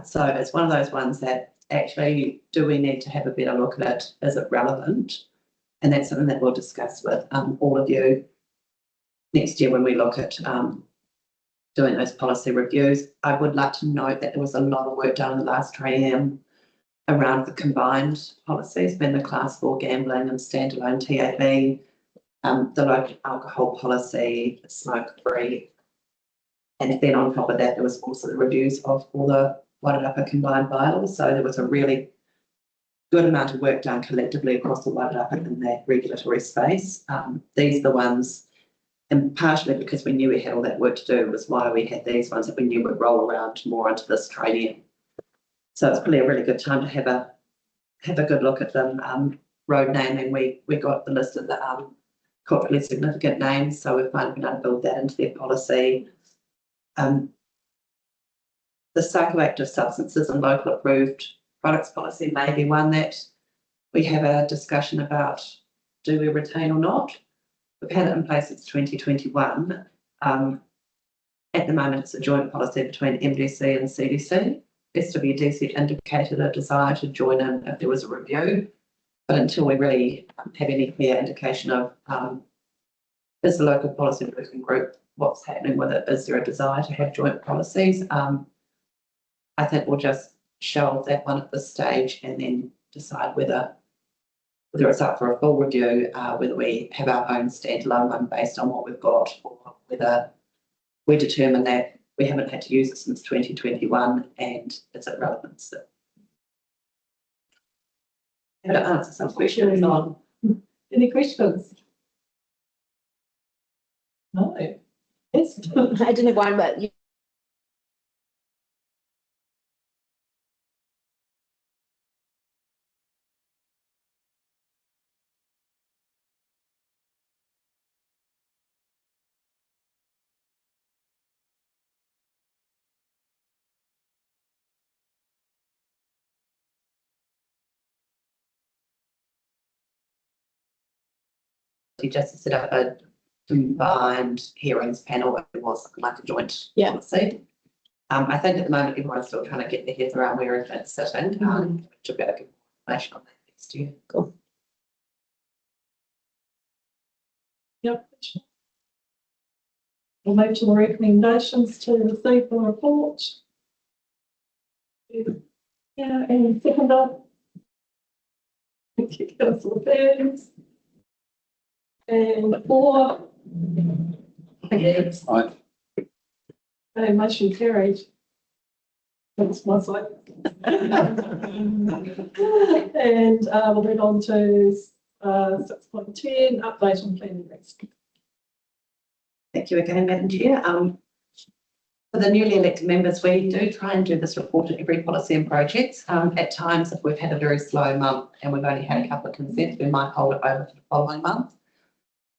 So it's one of those ones that actually, do we need to have a better look at it? Is it relevant? And that's something that we'll discuss with all of you next year when we look at doing those policy reviews. I would like to note that there was a lot of work done in the last Triennium around the combined policies, being the class 4 gambling and standalone TAB, the local alcohol policy, smoke free. And then on top of that, there was also the reviews of all the Wairarapa combined bylaws. So there was a really good amount of work done collectively across the Wairarapa in that regulatory space. These are the ones, and partially because we knew we had all that work to do, was why we had these ones that we knew would roll around more into this training. So it's probably a really good time to have a good look at them. Road naming, we got the list of the culturally significant names, so we've finally been able to build that into their policy. The psychoactive substances and local approved products policy may be one that we have a discussion about, do we retain or not? We've had it in place since 2021. At the moment, it's a joint policy between MDC and CDC. SWDC indicated a desire to join in if there was a review, but until we really have any clear indication of is the local policy working group, what's happening with it, is there a desire to have joint policies? I think we'll just shelve that one at this stage and then decide whether it's up for a full review, whether we have our own standalone one based on what we've got, or whether we determine that we haven't had to use it since 2021 and it's at relevance. So, how to answer some questions on. Any questions? No. Yes. I didn't have one, but you possibility just to set up a combined hearings panel if it was something like a joint policy. I think at the moment everyone's still trying to get their heads around where it's sitting. Should be able to get more information on that next year. Cool. Yep. We'll move to the recommendations to receive the report. Yeah, and seconder. Thank you, Councillor Burns. And 4. Against. Aye. Okay, motion carried. That's my side. And we'll move on to 6.10, update on planning risk. Thank you again, Madam Chair. For the newly elected members, we do try and do this report at every policy and project. At times, if we've had a very slow month and we've only had a couple of consents, we might hold it over for the following month.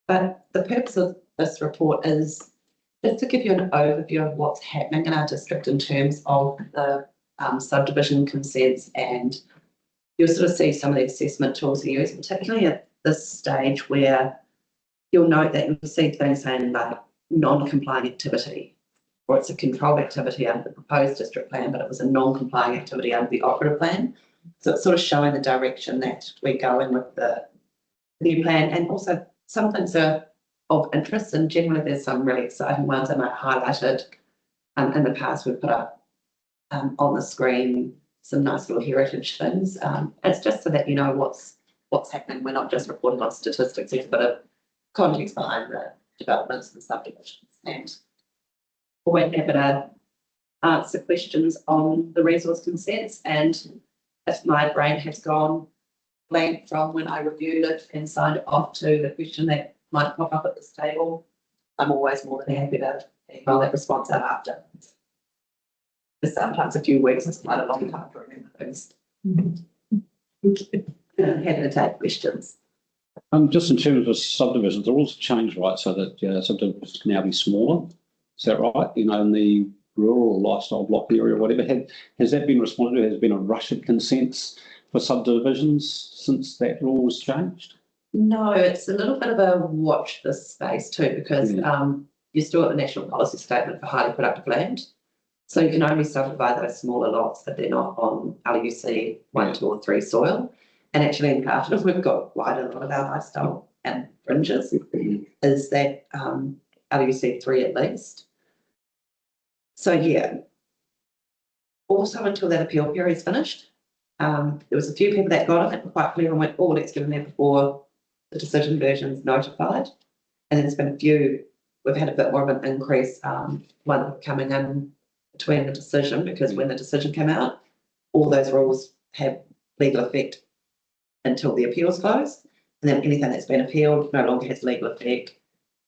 But the purpose of this report is just to give you an overview of what's happening in our district in terms of the subdivision consents, and you'll sort of see some of the assessment tools we use, particularly at this stage where you'll note that you'll see things saying like non-complying activity, or it's a controlled activity under the proposed district plan, but it was a non-complying activity under the operative plan. So it's sort of showing the direction that we go in with the new plan, and also some things are of interest, and generally there's some really exciting ones I might highlighted. In the past, we've put up on the screen some nice little heritage things. It's just so that you know what's happening. We're not just reporting on statistics, there's a bit of context behind the developments and subdivisions. And we're happy to answer questions on the resource consents. And if my brain has gone blank from when I reviewed it and signed it off to the question that might pop up at this table, I'm always more than happy to email that response out after. But sometimes a few weeks is quite a long time to remember things. Happy to take questions. Just in terms of subdivisions, the rules have changed, right? So that subdivisions can now be smaller. Is that right? You know, in the rural lifestyle block area or whatever, has that been responded to? Has there been a rush of consents for subdivisions since that rule was changed? No, it's a little bit of a watch this space too, because you still have the national policy statement for highly productive land. So you can only subdivide those smaller lots that they're not on LUC 1, 2 or 3 soil. And actually in Cardiff, we've got quite a lot of our lifestyle and fringes is that LUC 3 at least. So yeah, also until that appeal period is finished, there was a few people that got it that were quite clear and went, oh, let's get in there before the decision version's notified. And then there's been a few, we've had a bit more of an increase, one coming in between the decision, because when the decision came out, all those rules have legal effect until the appeals close. And then anything that's been appealed no longer has legal effect.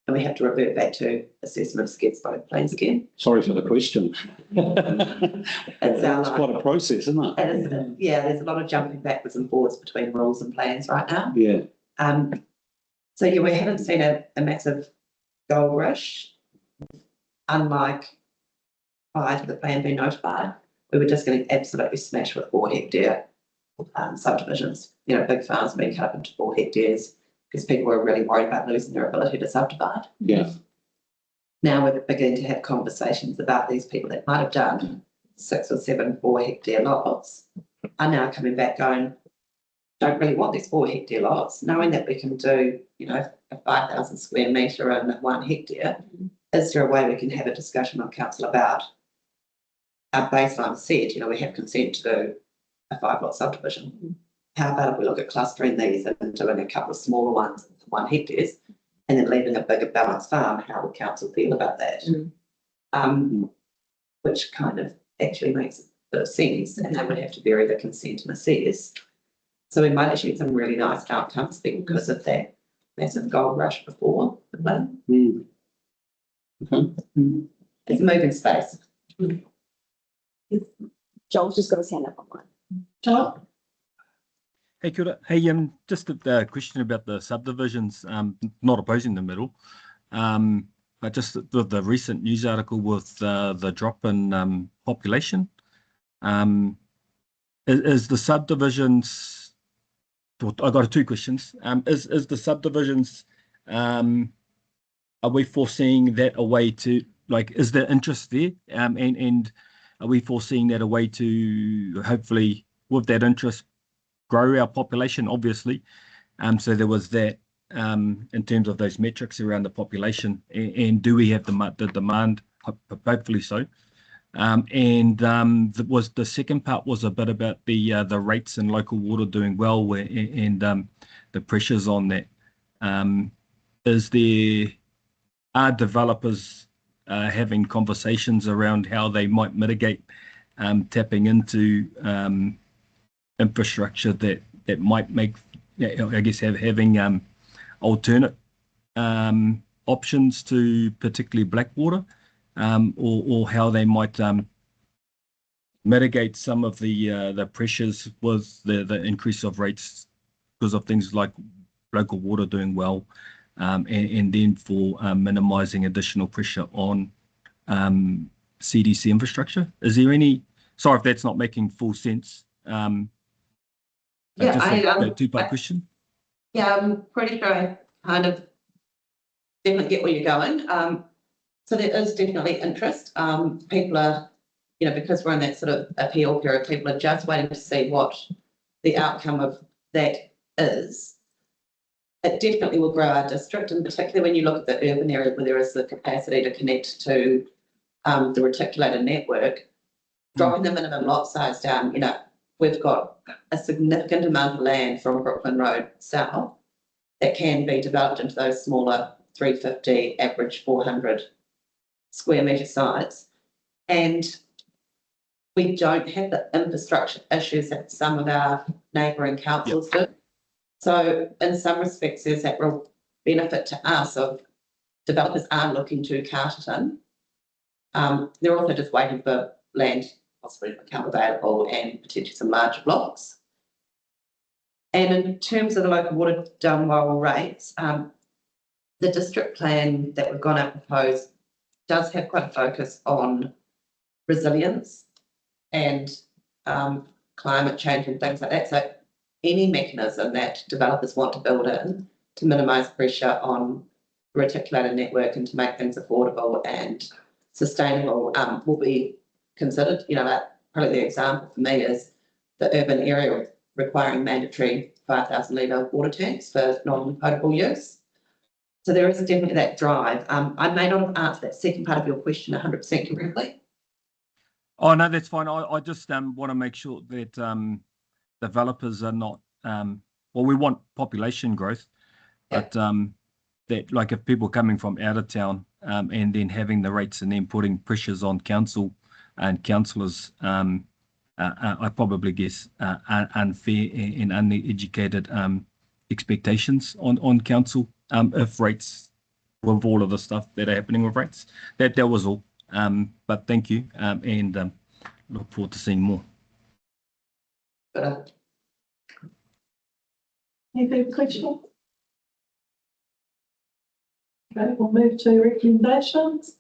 And we have to revert back to assessments against both plans again. Sorry for the question. It's quite a process, isn't it? And yeah, there's a lot of jumping backwards and forwards between rules and plans right now. Yeah. So yeah, we haven't seen a massive gold rush, unlike prior to the plan being notified. We were just getting absolutely smashed with 4 hectare subdivisions. You know, big farms being cut up into 4 hectares because people were really worried about losing their ability to subdivide. Yeah. Now we're beginning to have conversations about these people that might have done 6 or 7 4 hectare lots are now coming back going, don't really want these 4 hectare lots, knowing that we can do, you know, a 5,000 square metre and 1 hectare. Is there a way we can have a discussion on council about our baseline said, you know, we have consent to do a 5-lot subdivision. How about if we look at clustering these and doing a couple of smaller ones, 1 hectares, and then leaving a bigger balanced farm? How would council feel about that? Which kind of actually makes a bit of sense, and they would have to vary the consent and assess. So we might actually get some really nice outcomes because of that massive gold rush before the plan. Okay. It's a moving space. Joel's just got his hand up online. Joel? Hey, kia ora. Hey, just a question about the subdivisions, not opposing the middle, but just the recent news article with the drop in population. Is the subdivisions, I got 2 questions. Is the subdivisions Are we foreseeing that a way to, like, is there interest there? And are we foreseeing that a way to hopefully, with that interest, grow our population, obviously? So there was that in terms of those metrics around the population, and do we have the demand? Hopefully so. Was the second part was a bit about the rates and local water doing well, and the pressures on that. Are developers having conversations around how they might mitigate tapping into infrastructure that might make, I guess, having alternate options to particularly black water, or how they might mitigate some of the pressures with the increase of rates because of things like local water doing well, and then for minimizing additional pressure on CDC infrastructure. Is there any, sorry if that's not making full sense. Yeah, just a two-part question. Yeah, I'm pretty sure I kind of definitely get where you're going. So there is definitely interest. People are, because we're in that sort of appeal period, people are just waiting to see what the outcome of that is. It definitely will grow our district, and particularly when you look at the urban area where there is the capacity to connect to the reticulated network, dropping the minimum lot size down, we've got a significant amount of land from Brooklyn Road south that can be developed into those smaller 350, average 400 square metre sites. And we don't have the infrastructure issues that some of our neighbouring councils do. So in some respects, there's that real benefit to us of developers are looking to cart it in. They're also just waiting for land possibly to become available and potentially some larger blocks. And in terms of the local water done well rates, the district plan that we've gone out and proposed does have quite a focus on resilience and climate change and things like that. So any mechanism that developers want to build in to minimise pressure on the reticulated network and to make things affordable and sustainable will be considered. Probably the example for me is the urban area requiring mandatory 5,000 litre water tanks for non-potable use. So there is definitely that drive. I may not have answered that second part of your question 100% correctly. Oh, no, that's fine. I just want to make sure that developers are not, we want population growth, but that, like, if people coming from out of town and then having the rates and then putting pressures on council and councillors, I probably guess unfair and uneducated expectations on council if rates, with all of the stuff that are happening with rates. That was all. But thank you, and look forward to seeing more. Any further questions? Okay, we'll move to recommendations.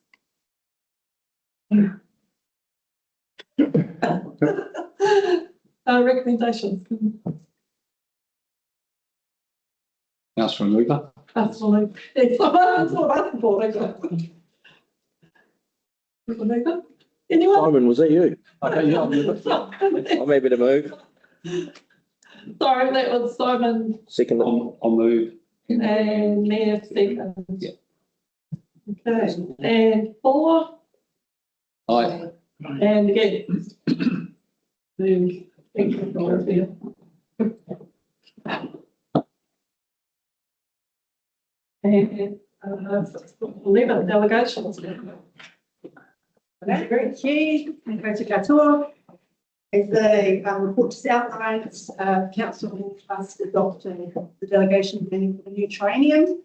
Recommendations. Councillor Luber. Absolutely. It's all about the board. Anyone? Simon, was that you? Okay, yeah, I'm happy to move. Sorry, that was Simon. Second. I'll move. And Mayor second. Yeah. Okay, and 4. Aye. And again. Thank you. And 11 delegations. Okay, very key. And go to katoa. As the report just outlines, council must adopt the delegation planning for the new Triennium.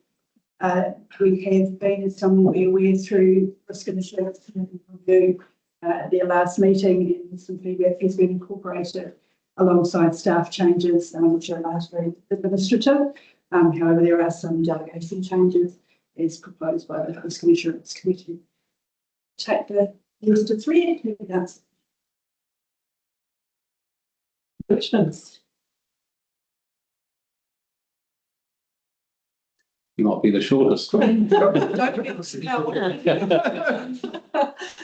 We have been, as some will be aware, through risk and assurance review at their last meeting, and some feedback has been incorporated alongside staff changes, which are largely administrative. However, there are some delegation changes as proposed by the Risk and Assurance Committee. Take the list of 3. That's questions. Not be the shortest. Don't forget the scout.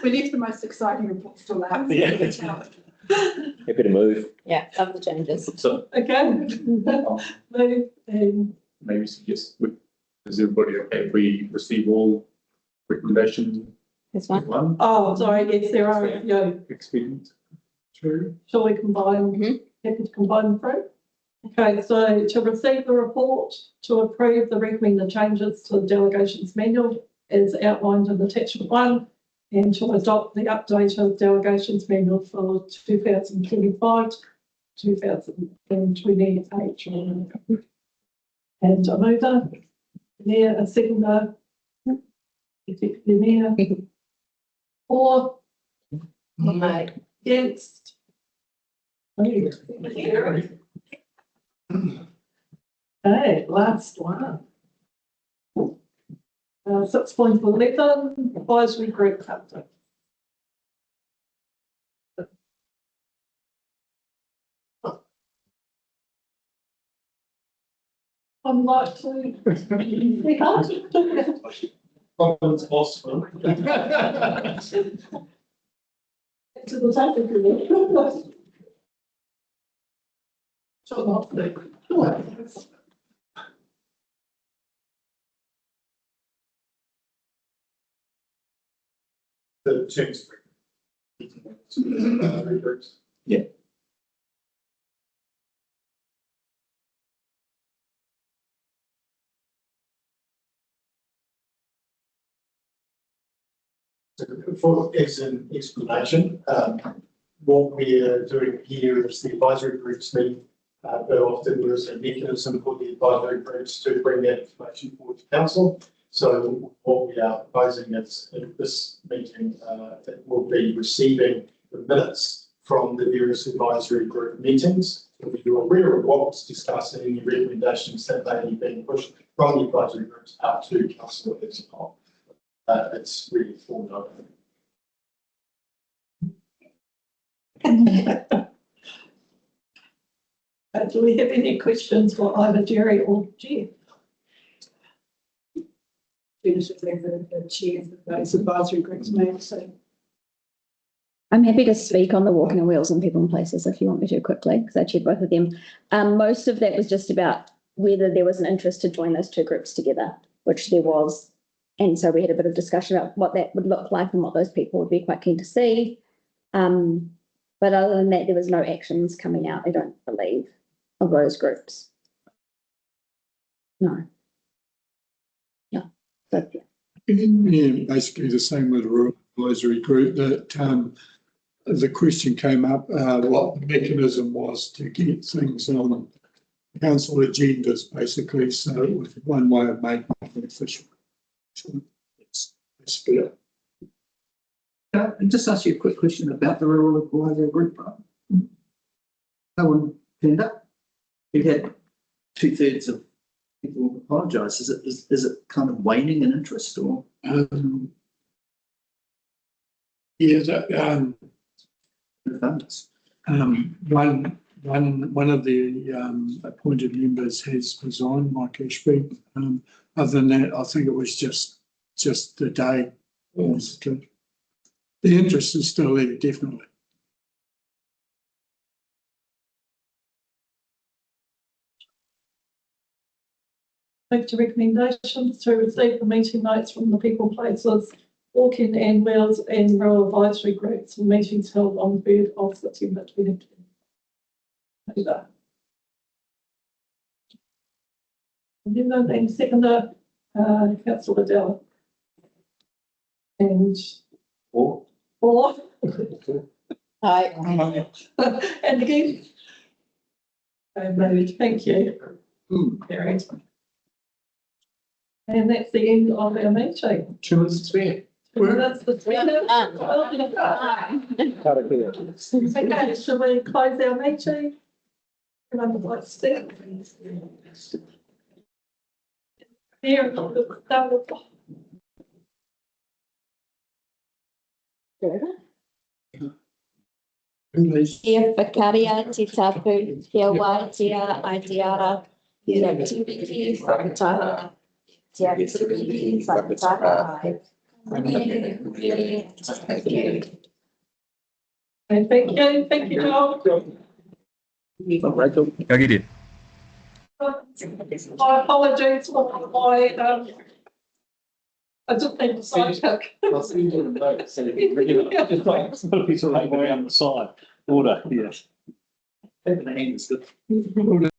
We left the most exciting reports till last. Happy to move. Yeah, love the changes. So Okay. Move and maybe suggest, is everybody okay if we receive all recommendations? This one. One oh, sorry, yes, there are, yeah, expedient. True. shall we combine, happy to combine the three? Okay, so to receive the report, to approve the recommended changes to the delegations manual as outlined in attachment 1, and to adopt the updated delegations manual for 2025 to 2028. And a mover, Mayor, a seconder, Deputy Mayor, or against. Okay, last one. 6.11, advisory group chapter. I'd like to. We can't. Problems possible. To the table. Shut up. The change. Yeah. For as an explanation, what we are doing here is the advisory groups meet, but often there is a mechanism for the advisory groups to bring that information forward to council. So what we are proposing is in this meeting, that will be receiving the minutes from the various advisory group meetings. If you're aware of what was discussed and any recommendations that may be being pushed from the advisory groups out to council as well. It's really formed over. Do we have any questions for either Jerry or Jeff? Finish it there, the chairs of those advisory groups may say. I'm happy to speak on the walking on wheels and people and places if you want me to quickly, because I chaired both of them. Most of that was just about whether there was an interest to join those two groups together, which there was. And so we had a bit of discussion about what that would look like and what those people would be quite keen to see. But other than that, there was no actions coming out, I don't believe, of those groups. No. Yeah. But, yeah. Yeah, basically the same with the rural advisory group, that the question came up, what the mechanism was to get things on council agendas, basically. So it was one way of making it official. So it's fair. Can I just ask you a quick question about the rural advisory group? No one turned up. We had 2/3 of people apologise. Is it kind of waning in interest or? Yeah, that, one of the appointed members has resigned, Mike Ashby. Other than that, I think it was just the day. Basically. The interest is still there, definitely. Move to recommendations to receive the meeting notes from the people, places, walking and wheels and rural advisory groups and meetings held on 3rd of September 2020. And seconder, Councillor Adele. And four. Aye. And again. Okay, thank you. Very. And that's the end of our meeting. 2 minutes to spare. 2 minutes to spare. Okay, shall we close our meeting? And I would like to step. Here, Ia whakaria te tapu, ia wā tia ai te ara, ia tiviti whakataha, Yeah. Yes. It's like But, five. Thank you, Joel. Rachel? Ka kite. My apologies for my, I just need to sidetrack. Just like a piece of paper around the side. Order, yes. Paper in the hand is good.